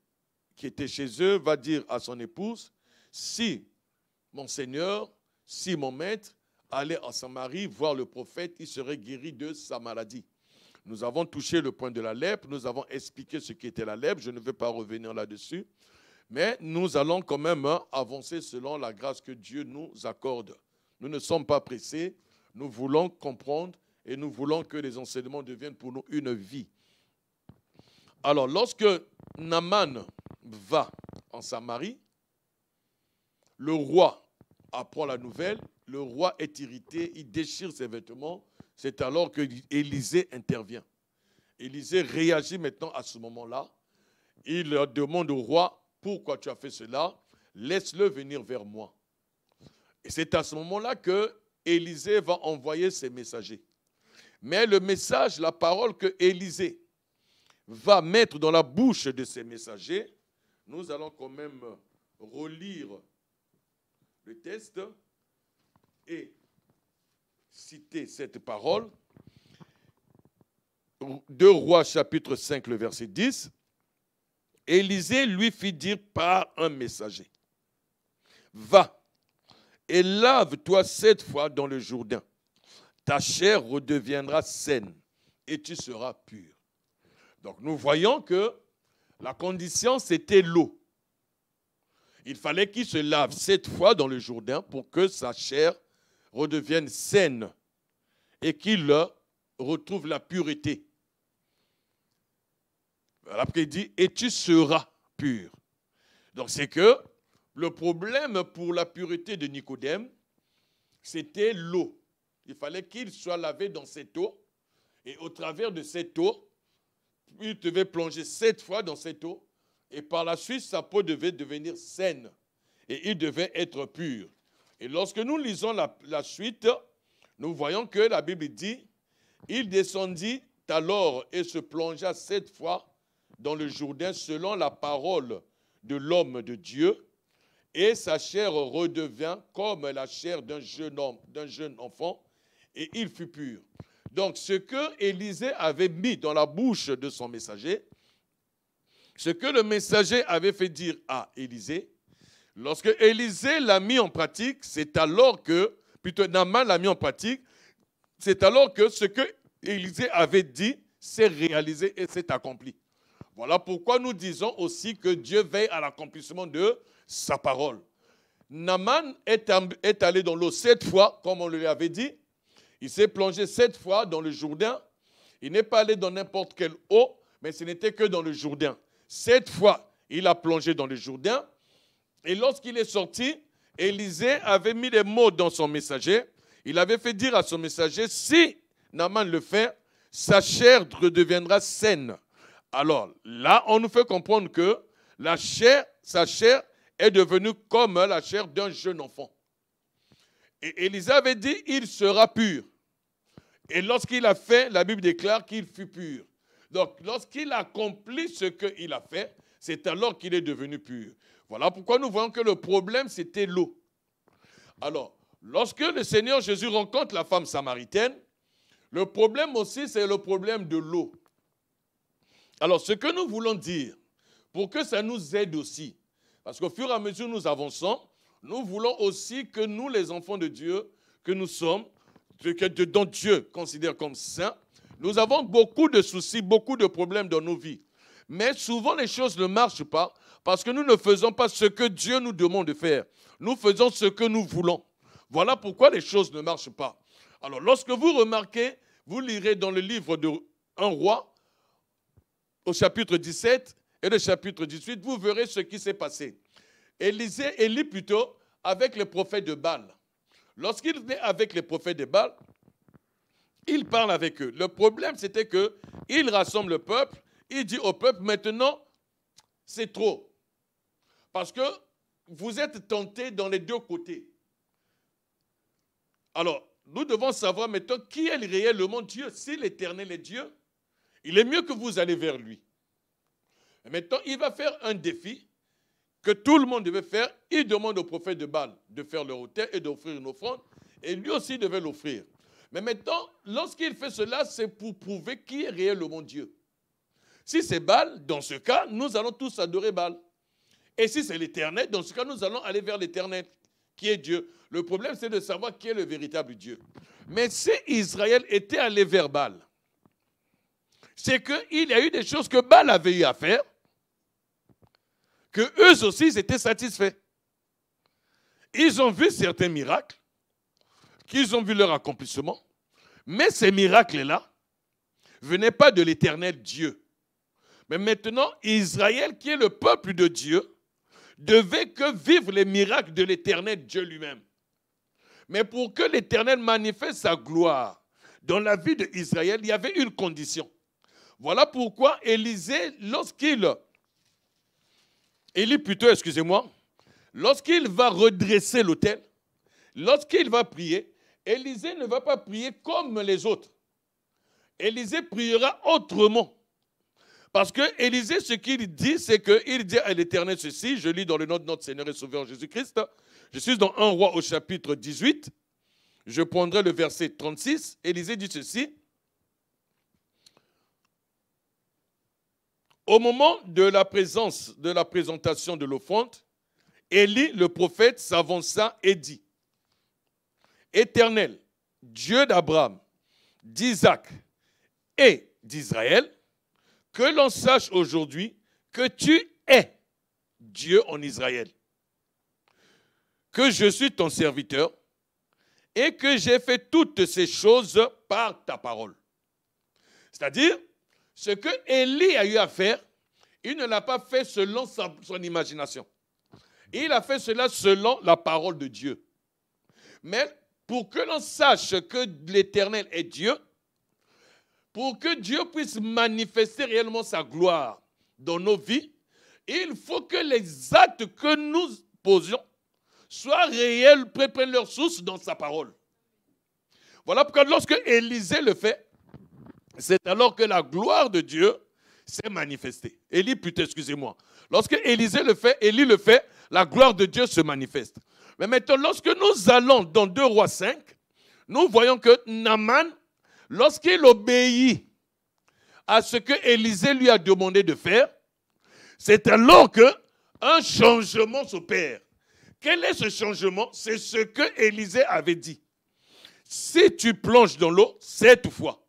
Speaker 1: qui était chez eux, va dire à son épouse, si mon Seigneur, si mon maître allait en Samarie voir le prophète, il serait guéri de sa maladie. Nous avons touché le point de la lèpre, nous avons expliqué ce qu'était la lèpre, je ne vais pas revenir là-dessus, mais nous allons quand même avancer selon la grâce que Dieu nous accorde. Nous ne sommes pas pressés. Nous voulons comprendre et nous voulons que les enseignements deviennent pour nous une vie. Alors, lorsque Naaman va en Samarie, le roi apprend la nouvelle, le roi est irrité, il déchire ses vêtements. C'est alors que Élisée intervient. Élisée réagit maintenant à ce moment-là. Il demande au roi, pourquoi tu as fait cela? Laisse-le venir vers moi. Et c'est à ce moment-là que Élisée va envoyer ses messagers. Mais le message, la parole que Élisée va mettre dans la bouche de ses messagers, nous allons quand même relire le texte et citer cette parole. 2 Rois chapitre 5, le verset 10. Élisée lui fit dire par un messager, « Va, et lave-toi 7 fois dans le Jourdain. Ta chair redeviendra saine et tu seras pur. » Donc nous voyons que la condition, c'était l'eau. Il fallait qu'il se lave 7 fois dans le Jourdain pour que sa chair redevienne saine et qu'il retrouve la pureté. Après, il dit, et tu seras pur. Donc c'est que le problème pour la pureté de Nicodème, c'était l'eau. Il fallait qu'il soit lavé dans cette eau. Et au travers de cette eau, il devait plonger 7 fois dans cette eau. Et par la suite, sa peau devait devenir saine. Et il devait être pur. Et lorsque nous lisons la suite, nous voyons que la Bible dit, il descendit alors et se plongea 7 fois dans le Jourdain selon la parole de l'homme de Dieu. Et sa chair redevint comme la chair d'un jeune homme, d'un jeune enfant, et il fut pur. Donc, ce que Élisée avait mis dans la bouche de son messager, ce que le messager avait fait dire à Élisée, lorsque Élisée l'a mis en pratique, c'est alors que, plutôt Naaman l'a mis en pratique, c'est alors que ce que Élisée avait dit s'est réalisé et s'est accompli. Voilà pourquoi nous disons aussi que Dieu veille à l'accomplissement de sa parole. Naaman est allé dans l'eau 7 fois, comme on lui avait dit. Il s'est plongé 7 fois dans le Jourdain. Il n'est pas allé dans n'importe quelle eau, mais ce n'était que dans le Jourdain. 7 fois, il a plongé dans le Jourdain. Et lorsqu'il est sorti, Élisée avait mis des mots dans son messager. Il avait fait dire à son messager, si Naaman le fait, sa chair redeviendra saine. Alors là, on nous fait comprendre que sa chair est devenue comme la chair d'un jeune enfant. Et Élisée avait dit, il sera pur. Et lorsqu'il a fait, la Bible déclare qu'il fut pur. Donc, lorsqu'il accomplit ce qu'il a fait, c'est alors qu'il est devenu pur. Voilà pourquoi nous voyons que le problème, c'était l'eau. Alors, lorsque le Seigneur Jésus rencontre la femme samaritaine, le problème aussi, c'est le problème de l'eau. Alors, ce que nous voulons dire, pour que ça nous aide aussi, parce qu'au fur et à mesure que nous avançons, nous voulons aussi que nous, les enfants de Dieu, que nous sommes, dont Dieu considère comme saints, nous avons beaucoup de soucis, beaucoup de problèmes dans nos vies. Mais souvent, les choses ne marchent pas parce que nous ne faisons pas ce que Dieu nous demande de faire. Nous faisons ce que nous voulons. Voilà pourquoi les choses ne marchent pas. Alors, lorsque vous remarquez, vous lirez dans le livre de 1 roi, au chapitre 17 et le chapitre 18, vous verrez ce qui s'est passé. Élie plutôt, avec les prophètes de Baal. Lorsqu'il venait avec les prophètes de Baal, il parle avec eux. Le problème, c'était qu'il rassemble le peuple. Il dit au peuple, maintenant, c'est trop. Parce que vous êtes tentés dans les deux côtés. Alors, nous devons savoir maintenant qui est réellement Dieu. Si l'Éternel est Dieu, il est mieux que vous allez vers lui. Et maintenant, il va faire un défi que tout le monde devait faire. Il demande au prophète de Baal de faire leur autel et d'offrir une offrande. Et lui aussi devait l'offrir. Mais maintenant, lorsqu'il fait cela, c'est pour prouver qui est réellement Dieu. Si c'est Baal, dans ce cas, nous allons tous adorer Baal. Et si c'est l'Éternel, dans ce cas, nous allons aller vers l'Éternel, qui est Dieu. Le problème, c'est de savoir qui est le véritable Dieu. Mais si Israël était allé vers Baal, c'est qu'il y a eu des choses que Baal avait eu à faire, que eux aussi ils étaient satisfaits. Ils ont vu certains miracles, qu'ils ont vu leur accomplissement, mais ces miracles-là ne venaient pas de l'Éternel Dieu. Mais maintenant, Israël, qui est le peuple de Dieu, devait que vivre les miracles de l'Éternel Dieu lui-même. Mais pour que l'Éternel manifeste sa gloire dans la vie d'Israël, il y avait une condition. Voilà pourquoi Élisée, lorsqu'il va redresser l'autel, lorsqu'il va prier, Élisée ne va pas prier comme les autres. Élisée priera autrement. Parce que Élisée, ce qu'il dit, c'est qu'il dit à l'Éternel ceci, je lis dans le nom de notre Seigneur et Sauveur Jésus-Christ, je suis dans 1 roi au chapitre 18, je prendrai le verset 36, Élisée dit ceci, au moment de la présentation de l'offrande, Élie, le prophète, s'avança et dit, Éternel, Dieu d'Abraham, d'Isaac et d'Israël, que l'on sache aujourd'hui que tu es Dieu en Israël, que je suis ton serviteur et que j'ai fait toutes ces choses par ta parole. C'est-à-dire, ce que Élie a eu à faire, il ne l'a pas fait selon son imagination. Il a fait cela selon la parole de Dieu. Mais pour que l'on sache que l'Éternel est Dieu, pour que Dieu puisse manifester réellement sa gloire dans nos vies, il faut que les actes que nous posions soient réels, prennent leur source dans sa parole. Voilà pourquoi lorsque Élisée le fait, c'est alors que la gloire de Dieu s'est manifestée. Élie, plutôt, excusez-moi. Lorsque Élisée le fait, Élie le fait, la gloire de Dieu se manifeste. Mais maintenant, lorsque nous allons dans 2 Rois 5, nous voyons que Naaman, lorsqu'il obéit à ce que Élisée lui a demandé de faire, c'est alors qu'un changement s'opère. Quel est ce changement? C'est ce que Élisée avait dit. Si tu plonges dans l'eau 7 fois,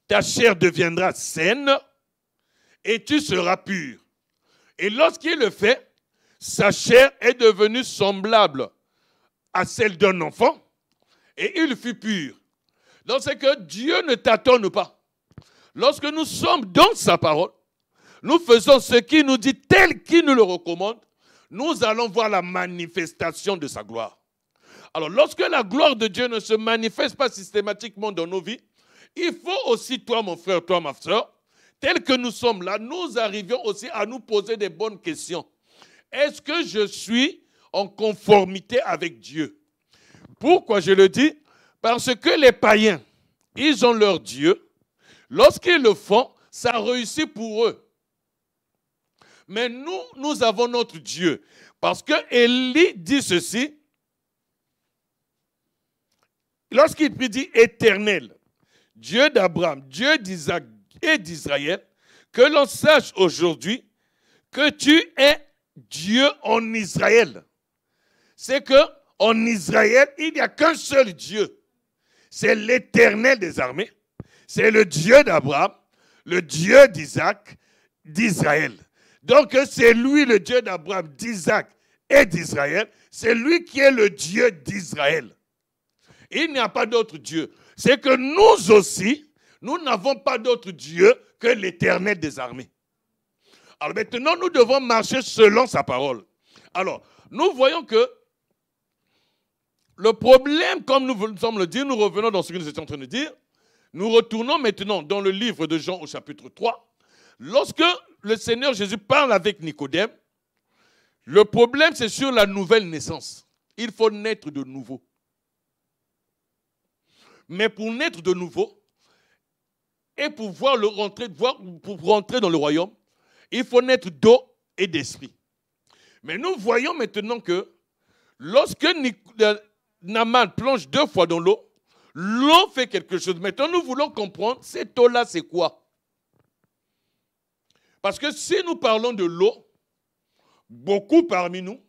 Speaker 1: ta chair deviendra saine et tu seras pur. Et lorsqu'il le fait, sa chair est devenue semblable à celle d'un enfant et il fut pur. Donc c'est que Dieu ne tâtonne pas. Lorsque nous sommes dans sa parole, nous faisons ce qu'il nous dit tel qu'il nous le recommande, nous allons voir la manifestation de sa gloire. Alors lorsque la gloire de Dieu ne se manifeste pas systématiquement dans nos vies, il faut aussi, toi mon frère, toi ma soeur, tel que nous sommes là, nous arrivions aussi à nous poser des bonnes questions. Est-ce que je suis en conformité avec Dieu? Pourquoi je le dis? Parce que les païens, ils ont leur Dieu. Lorsqu'ils le font, ça réussit pour eux. Mais nous, nous avons notre Dieu. Parce que Élie dit ceci. Lorsqu'il dit éternel, Dieu d'Abraham, Dieu d'Isaac et d'Israël, que l'on sache aujourd'hui que tu es Dieu en Israël. C'est qu'en Israël, il n'y a qu'un seul Dieu. C'est l'Éternel des armées. C'est le Dieu d'Abraham, le Dieu d'Isaac, d'Israël. Donc c'est lui le Dieu d'Abraham, d'Isaac et d'Israël. C'est lui qui est le Dieu d'Israël. Il n'y a pas d'autre Dieu. C'est que nous aussi, nous n'avons pas d'autre Dieu que l'Éternel des armées. Alors maintenant, nous devons marcher selon sa parole. Alors, nous voyons que le problème, comme nous sommes le dire, nous revenons dans ce que nous étions en train de dire. Nous retournons maintenant dans le livre de Jean au chapitre 3. Lorsque le Seigneur Jésus parle avec Nicodème, le problème c'est sur la nouvelle naissance. Il faut naître de nouveau. Mais pour naître de nouveau et pour rentrer dans le royaume, il faut naître d'eau et d'esprit. Mais nous voyons maintenant que lorsque Naaman plonge 2 fois dans l'eau, l'eau fait quelque chose. Maintenant, nous voulons comprendre, cette eau-là, c'est quoi? Parce que si nous parlons de l'eau, beaucoup parmi nous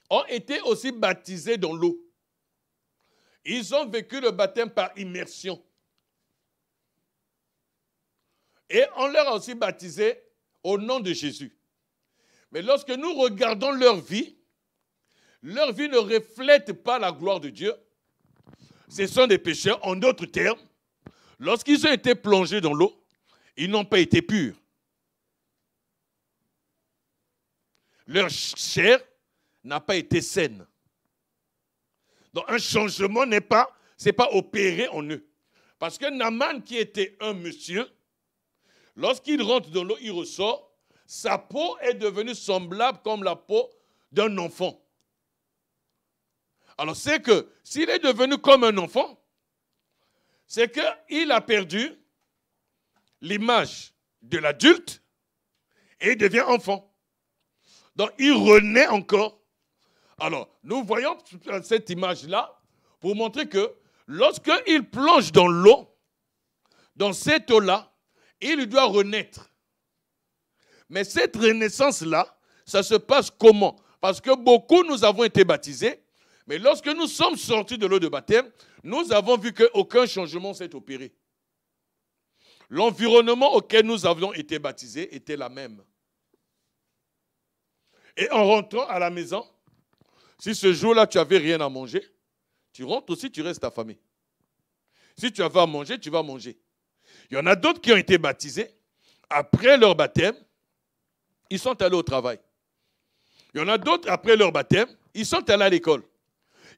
Speaker 1: ont été aussi baptisés dans l'eau. Ils ont vécu le baptême par immersion. Et on leur a aussi baptisé au nom de Jésus. Mais lorsque nous regardons leur vie ne reflète pas la gloire de Dieu. Ce sont des pécheurs. En d'autres termes, lorsqu'ils ont été plongés dans l'eau, ils n'ont pas été purs. Leur chair n'a pas été saine. Donc un changement n'est pas opéré en eux. Parce que Naaman, qui était un monsieur, lorsqu'il rentre dans l'eau, il ressort, sa peau est devenue semblable comme la peau d'un enfant. Alors c'est que s'il est devenu comme un enfant, c'est qu'il a perdu l'image de l'adulte et il devient enfant. Donc il renaît encore. Alors nous voyons cette image-là pour montrer que lorsqu'il plonge dans l'eau, dans cette eau-là, il doit renaître. Mais cette renaissance-là, ça se passe comment? Parce que beaucoup, nous avons été baptisés, mais lorsque nous sommes sortis de l'eau de baptême, nous avons vu qu'aucun changement s'est opéré. L'environnement auquel nous avions été baptisés était la même. Et en rentrant à la maison, si ce jour-là, tu n'avais rien à manger, tu rentres aussi, tu restes affamé. Si tu avais à manger, tu vas manger. Il y en a d'autres qui ont été baptisés. Après leur baptême, ils sont allés au travail. Il y en a d'autres, après leur baptême, ils sont allés à l'école.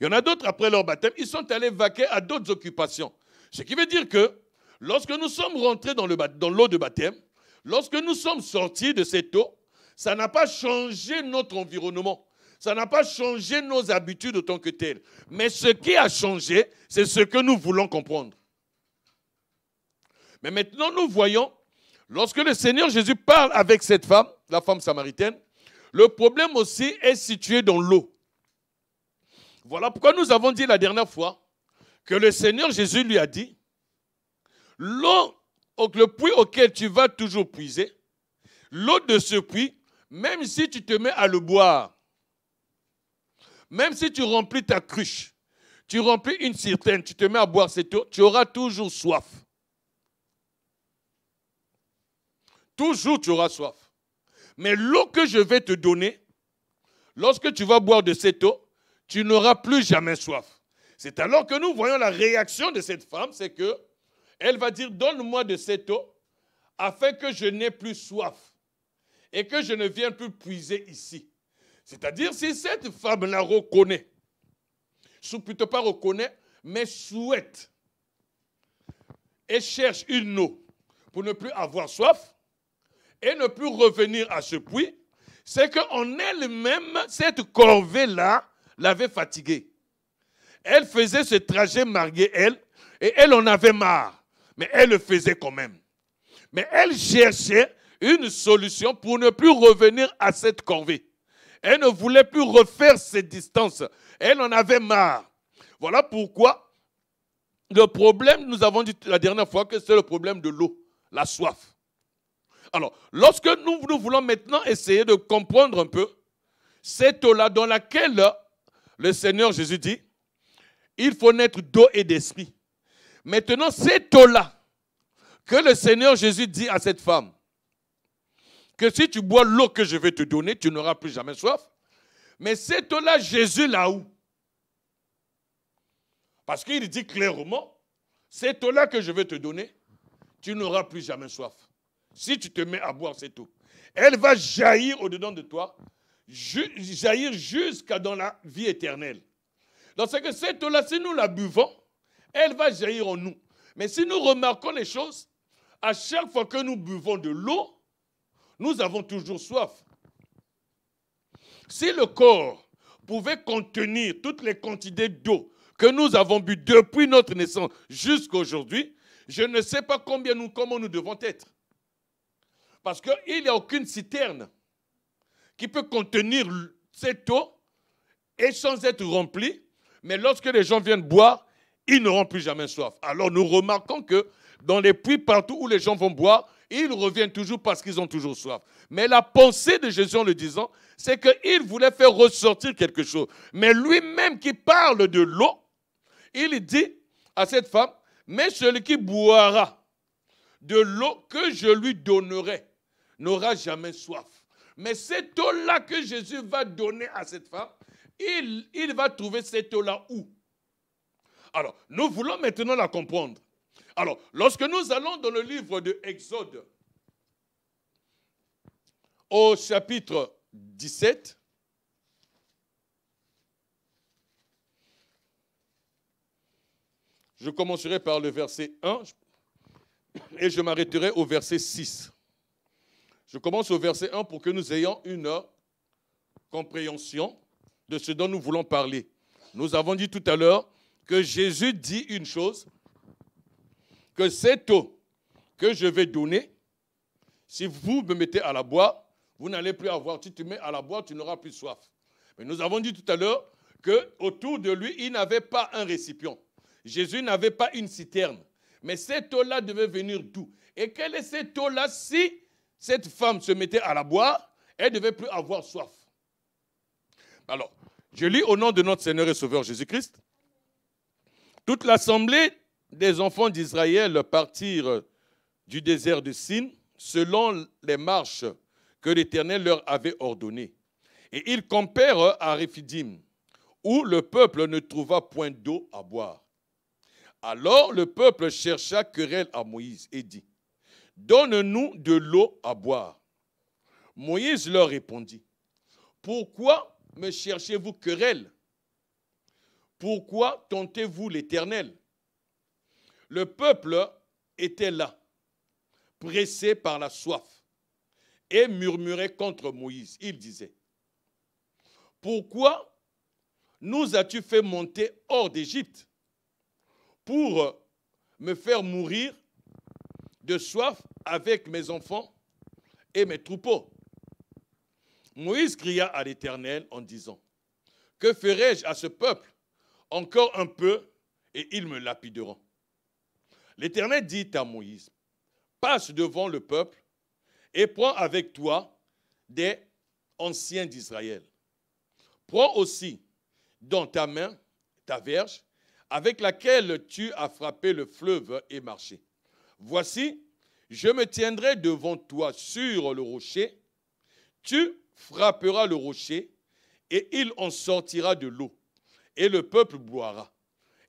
Speaker 1: Il y en a d'autres, après leur baptême, ils sont allés vaquer à d'autres occupations. Ce qui veut dire que lorsque nous sommes rentrés dans l'eau de baptême, lorsque nous sommes sortis de cette eau, ça n'a pas changé notre environnement. Ça n'a pas changé nos habitudes en tant que telles. Mais ce qui a changé, c'est ce que nous voulons comprendre. Mais maintenant, nous voyons, lorsque le Seigneur Jésus parle avec cette femme, la femme samaritaine, le problème aussi est situé dans l'eau. Voilà pourquoi nous avons dit la dernière fois que le Seigneur Jésus lui a dit, l'eau, le puits auquel tu vas toujours puiser, l'eau de ce puits, même si tu te mets à le boire, même si tu remplis ta cruche, tu remplis une citerne, tu te mets à boire cette eau, tu auras toujours soif. toujours tu auras soif. Mais l'eau que je vais te donner, lorsque tu vas boire de cette eau, tu n'auras plus jamais soif. C'est alors que nous voyons la réaction de cette femme, c'est que elle va dire, donne-moi de cette eau, afin que je n'ai plus soif et que je ne vienne plus puiser ici. C'est-à-dire, si cette femme la reconnaît, plutôt pas reconnaît, mais souhaite et cherche une eau pour ne plus avoir soif et ne plus revenir à ce puits, c'est qu'en elle-même, cette corvée-là l'avait fatiguée. Elle faisait ce trajet malgré elle, et elle en avait marre, mais elle le faisait quand même. Mais elle cherchait une solution pour ne plus revenir à cette corvée. Elle ne voulait plus refaire cette distance. Elle en avait marre. Voilà pourquoi le problème, nous avons dit la dernière fois que c'est le problème de l'eau, la soif. Alors, lorsque nous voulons maintenant essayer de comprendre un peu cette eau-là dans laquelle le Seigneur Jésus dit, il faut naître d'eau et d'esprit. Maintenant, cette eau-là que le Seigneur Jésus dit à cette femme, que si tu bois l'eau que je vais te donner, tu n'auras plus jamais soif. Mais cette eau-là, Jésus l'a où? Parce qu'il dit clairement, cette eau-là que je vais te donner, tu n'auras plus jamais soif. Si tu te mets à boire cette eau, elle va jaillir au-dedans de toi, jaillir jusqu'à dans la vie éternelle. Donc c'est que cette eau-là, si nous la buvons, elle va jaillir en nous. Mais si nous remarquons les choses, à chaque fois que nous buvons de l'eau, nous avons toujours soif. Si le corps pouvait contenir toutes les quantités d'eau que nous avons bu depuis notre naissance jusqu'à aujourd'hui, je ne sais pas comment nous devons être. Parce qu'il n'y a aucune citerne qui peut contenir cette eau et sans être remplie. Mais lorsque les gens viennent boire, ils n'auront plus jamais soif. Alors nous remarquons que dans les puits, partout où les gens vont boire, ils reviennent toujours parce qu'ils ont toujours soif. Mais la pensée de Jésus en le disant, c'est qu'il voulait faire ressortir quelque chose. Mais lui-même qui parle de l'eau, il dit à cette femme, mais celui qui boira de l'eau que je lui donnerai n'aura jamais soif. Mais cette eau-là que Jésus va donner à cette femme, il va trouver cette eau-là où? Alors, nous voulons maintenant la comprendre. Alors, lorsque nous allons dans le livre de Exode, au chapitre 17, je commencerai par le verset 1 et je m'arrêterai au verset 6. Je commence au verset 1 pour que nous ayons une compréhension de ce dont nous voulons parler. Nous avons dit tout à l'heure que Jésus dit une chose, que cette eau que je vais donner, si vous me mettez à la boire, vous n'allez plus avoir. Si tu mets à la boire, tu n'auras plus soif. Mais nous avons dit tout à l'heure qu'autour de lui, il n'avait pas un récipient. Jésus n'avait pas une citerne. Mais cette eau-là devait venir d'où? Et quelle est cette eau-là? Si cette femme se mettait à la boire, elle ne devait plus avoir soif. Alors, je lis au nom de notre Seigneur et Sauveur Jésus-Christ. Toute l'assemblée des enfants d'Israël partirent du désert de Sin selon les marches que l'Éternel leur avait ordonnées. Et ils campèrent à Réphidim, où le peuple ne trouva point d'eau à boire. Alors le peuple chercha querelle à Moïse et dit, « Donne-nous de l'eau à boire. » Moïse leur répondit, « Pourquoi me cherchez-vous querelle? Pourquoi tentez-vous l'Éternel? » Le peuple était là, pressé par la soif, et murmurait contre Moïse. Il disait, « Pourquoi nous as-tu fait monter hors d'Égypte pour me faire mourir de soif avec mes enfants et mes troupeaux? » Moïse cria à l'Éternel en disant, « Que ferai-je à ce peuple? Encore un peu, et ils me lapideront. » L'Éternel dit à Moïse, « Passe devant le peuple et prends avec toi des anciens d'Israël. Prends aussi dans ta main ta verge avec laquelle tu as frappé le fleuve et marché. Voici, je me tiendrai devant toi sur le rocher, tu frapperas le rocher, et il en sortira de l'eau, et le peuple boira.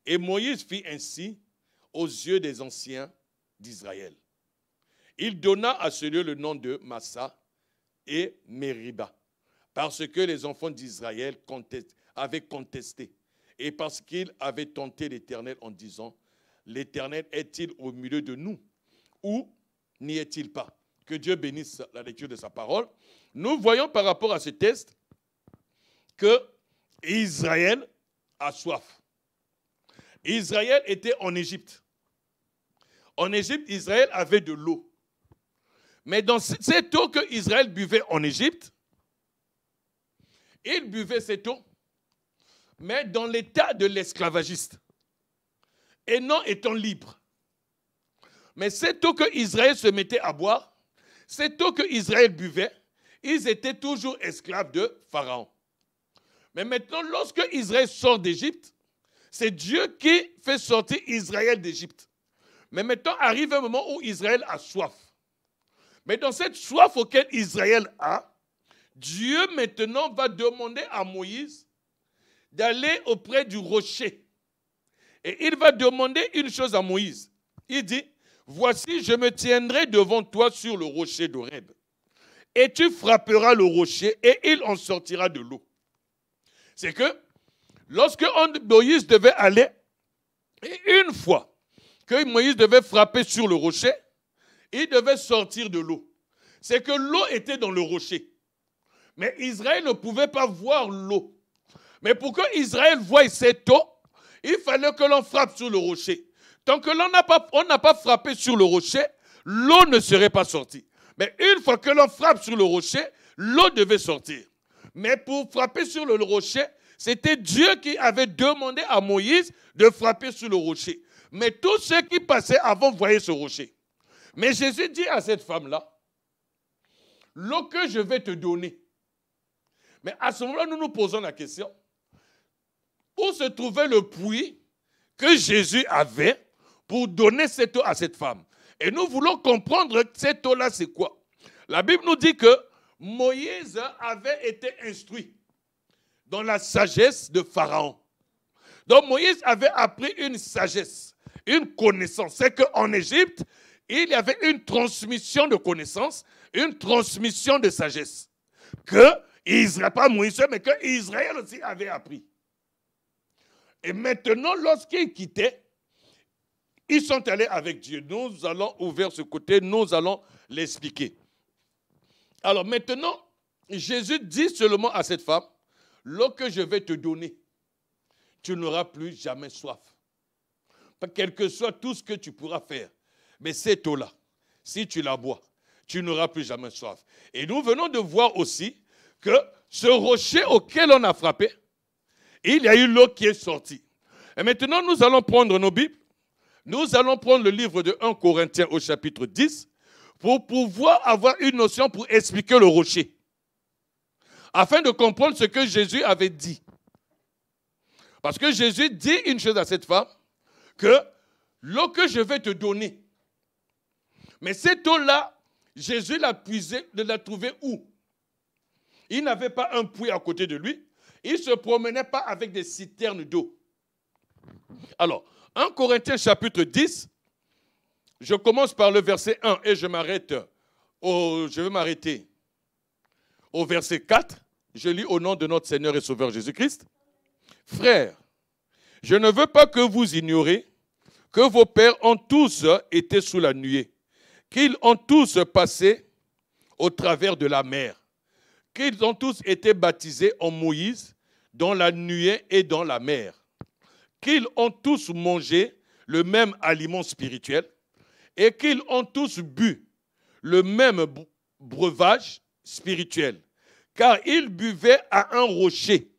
Speaker 1: Et Moïse fit ainsi aux yeux des anciens d'Israël. Il donna à ce lieu le nom de Massa et Mériba, parce que les enfants d'Israël avaient contesté, et parce qu'ils avaient tenté l'Éternel en disant, l'Éternel est-il au milieu de nous, ou n'y est-il pas? Que Dieu bénisse la lecture de sa parole. Nous voyons par rapport à ce texte que Israël a soif. Israël était en Égypte. En Égypte, Israël avait de l'eau. Mais dans cette eau que Israël buvait en Égypte, il buvait cette eau, mais dans l'état de l'esclavagiste, et non étant libre. Mais cette eau que Israël se mettait à boire, cette eau que Israël buvait, ils étaient toujours esclaves de Pharaon. Mais maintenant, lorsque Israël sort d'Égypte, c'est Dieu qui fait sortir Israël d'Égypte. Mais maintenant arrive un moment où Israël a soif. Mais dans cette soif auquel Israël a, Dieu maintenant va demander à Moïse d'aller auprès du rocher. Et il va demander une chose à Moïse. Il dit, voici, je me tiendrai devant toi sur le rocher d'Horeb. Et tu frapperas le rocher et il en sortira de l'eau. C'est que lorsque Moïse devait aller, et une fois que Moïse devait frapper sur le rocher, il devait sortir de l'eau. C'est que l'eau était dans le rocher. Mais Israël ne pouvait pas voir l'eau. Mais pour que Israël voie cette eau, il fallait que l'on frappe sur le rocher. Tant que on n'a pas frappé sur le rocher, l'eau ne serait pas sortie. Mais une fois que l'on frappe sur le rocher, l'eau devait sortir. Mais pour frapper sur le rocher, c'était Dieu qui avait demandé à Moïse de frapper sur le rocher. Mais tous ceux qui passaient avant voyaient ce rocher. Mais Jésus dit à cette femme-là, l'eau que je vais te donner. Mais à ce moment-là, nous nous posons la question, où se trouvait le puits que Jésus avait pour donner cette eau à cette femme? Et nous voulons comprendre cette eau-là, c'est quoi? La Bible nous dit que Moïse avait été instruit dans la sagesse de Pharaon. Donc Moïse avait appris une sagesse, une connaissance. C'est qu'en Égypte, il y avait une transmission de connaissances, une transmission de sagesse. Que Israël, pas Moïse, mais que Israël aussi avait appris. Et maintenant, lorsqu'ils quittaient, ils sont allés avec Dieu. Nous allons ouvrir ce côté, nous allons l'expliquer. Alors maintenant, Jésus dit seulement à cette femme, l'eau que je vais te donner, tu n'auras plus jamais soif. Quel que soit tout ce que tu pourras faire. Mais cette eau-là, si tu la bois, tu n'auras plus jamais soif. Et nous venons de voir aussi que ce rocher auquel on a frappé, il y a eu l'eau qui est sortie. Et maintenant, nous allons prendre nos Bibles. Nous allons prendre le livre de 1 Corinthiens au chapitre 10 pour pouvoir avoir une notion pour expliquer le rocher. Afin de comprendre ce que Jésus avait dit. Parce que Jésus dit une chose à cette femme, que l'eau que je vais te donner. Mais cette eau-là, Jésus l'a puisée, l'a trouvée où? Il n'avait pas un puits à côté de lui. Il ne se promenait pas avec des citernes d'eau. Alors, 1 Corinthiens chapitre 10, je commence par le verset 1 et je vais m'arrêter au verset 4. Je lis au nom de notre Seigneur et Sauveur Jésus-Christ. Frères, je ne veux pas que vous ignoriez que vos pères ont tous été sous la nuée, qu'ils ont tous passé au travers de la mer, qu'ils ont tous été baptisés en Moïse, dans la nuée et dans la mer, qu'ils ont tous mangé le même aliment spirituel et qu'ils ont tous bu le même breuvage spirituel, car ils buvaient à un rocher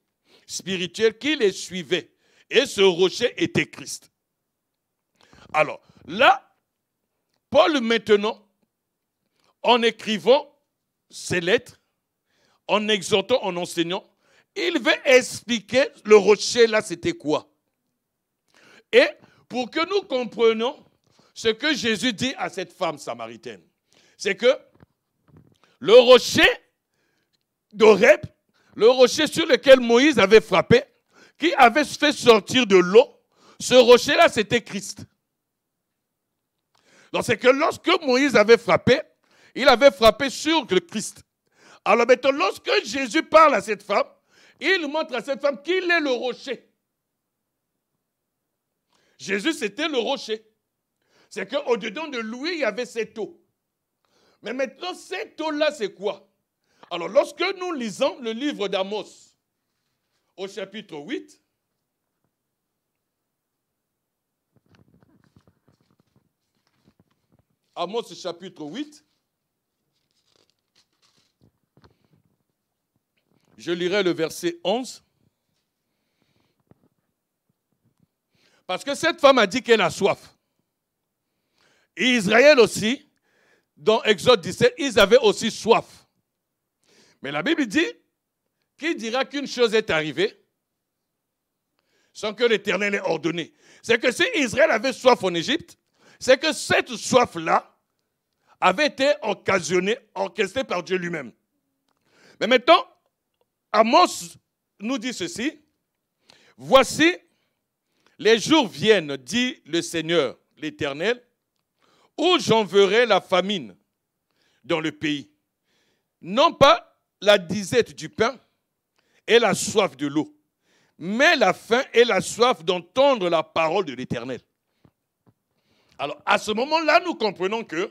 Speaker 1: spirituel qui les suivait, et ce rocher était Christ. Alors, là, Paul maintenant, en écrivant ces lettres, en exhortant, en enseignant, il veut expliquer le rocher là, c'était quoi. Et pour que nous comprenions ce que Jésus dit à cette femme samaritaine. C'est que le rocher d'Horeb, le rocher sur lequel Moïse avait frappé, qui avait fait sortir de l'eau, ce rocher-là, c'était Christ. Donc c'est que lorsque Moïse avait frappé, il avait frappé sur le Christ. Alors maintenant, lorsque Jésus parle à cette femme, il montre à cette femme qu'il est le rocher. Jésus, c'était le rocher. C'est qu'au-dedans de lui, il y avait cette eau. Mais maintenant, cette eau-là, c'est quoi? Alors, lorsque nous lisons le livre d'Amos, au chapitre 8, Amos, chapitre 8, je lirai le verset 11. Parce que cette femme a dit qu'elle a soif. Et Israël aussi, dans Exode 17, ils avaient aussi soif. Mais la Bible dit, qui dira qu'une chose est arrivée sans que l'Éternel ait ordonné? C'est que si Israël avait soif en Égypte, c'est que cette soif-là avait été occasionnée, orchestrée par Dieu lui-même. Mais maintenant, Amos nous dit ceci. Voici, les jours viennent, dit le Seigneur, l'Éternel, où j'enverrai la famine dans le pays. Non pas la disette du pain et la soif de l'eau, mais la faim et la soif d'entendre la parole de l'Éternel. Alors, à ce moment-là, nous comprenons que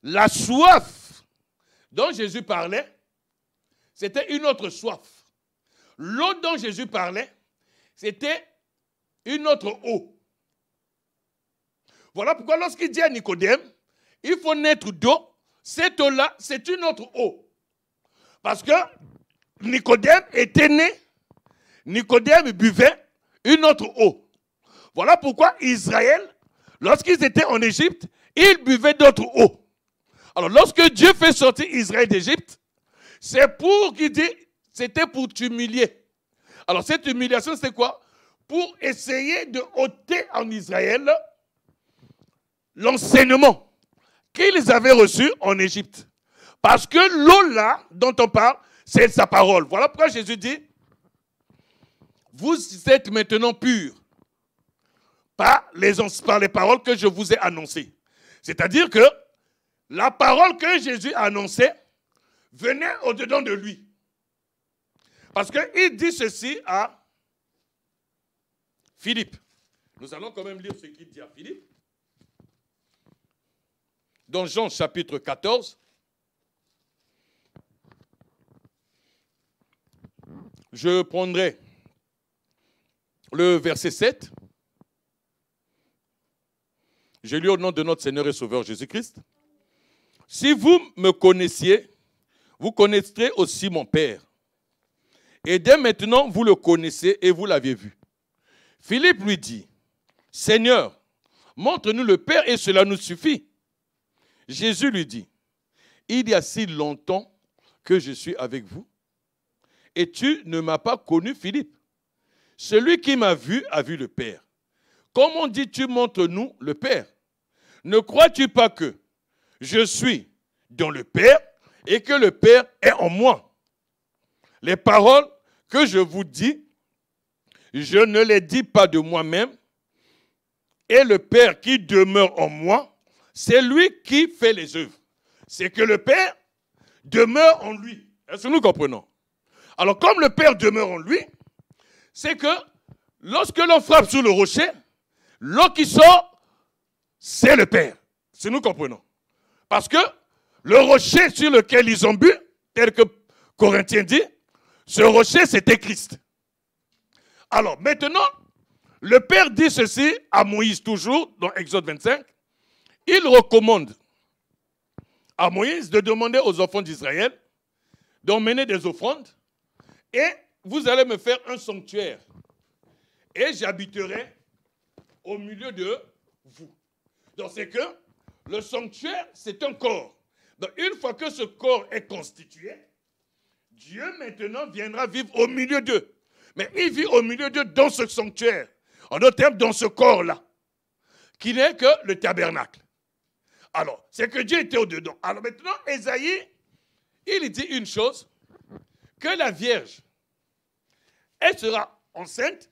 Speaker 1: la soif dont Jésus parlait, c'était une autre soif. L'eau dont Jésus parlait, c'était une autre eau. Voilà pourquoi lorsqu'il dit à Nicodème, il faut naître d'eau, cette eau-là, c'est une autre eau. Parce que Nicodème était né, Nicodème buvait une autre eau. Voilà pourquoi Israël, lorsqu'ils étaient en Égypte, ils buvaient d'autres eaux. Alors lorsque Dieu fait sortir Israël d'Égypte, c'est pour qu'il dit, c'était pour t'humilier. Alors cette humiliation, c'est quoi? Pour essayer de ôter en Israël l'enseignement qu'ils avaient reçu en Égypte. Parce que l'eau là, dont on parle, c'est sa parole. Voilà pourquoi Jésus dit, vous êtes maintenant purs par les paroles que je vous ai annoncées. C'est-à-dire que la parole que Jésus annonçait venait au-dedans de lui. Parce qu'il dit ceci à Philippe. Nous allons quand même lire ce qu'il dit à Philippe. Dans Jean chapitre 14, je prendrai le verset 7. Je lis au nom de notre Seigneur et Sauveur Jésus-Christ. Si vous me connaissiez, vous connaîtrez aussi mon Père. Et dès maintenant, vous le connaissez et vous l'avez vu. Philippe lui dit, Seigneur, montre-nous le Père et cela nous suffit. Jésus lui dit, il y a si longtemps que je suis avec vous et tu ne m'as pas connu, Philippe. Celui qui m'a vu a vu le Père. Comment dis-tu, montre-nous le Père? Ne crois-tu pas que je suis dans le Père et que le Père est en moi? Les paroles que je vous dis, je ne les dis pas de moi-même, et le Père qui demeure en moi, c'est lui qui fait les œuvres. C'est que le Père demeure en lui. Est-ce que nous comprenons? Alors, comme le Père demeure en lui, c'est que lorsque l'on frappe sur le rocher, l'eau qui sort, c'est le Père. Si nous comprenons. Parce que le rocher sur lequel ils ont bu, tel que Corinthiens dit, ce rocher, c'était Christ. Alors, maintenant, le Père dit ceci à Moïse, toujours, dans Exode 25. Il recommande à Moïse de demander aux enfants d'Israël d'emmener des offrandes et vous allez me faire un sanctuaire et j'habiterai au milieu de vous. Donc, c'est que le sanctuaire, c'est un corps. Donc, une fois que ce corps est constitué, Dieu maintenant viendra vivre au milieu d'eux. Mais il vit au milieu d'eux dans ce sanctuaire. En d'autres termes, dans ce corps-là. qui n'est que le tabernacle. Alors, c'est que Dieu était au-dedans. Alors maintenant, Ésaïe, il dit une chose, que la Vierge, elle sera enceinte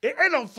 Speaker 1: et elle enfantera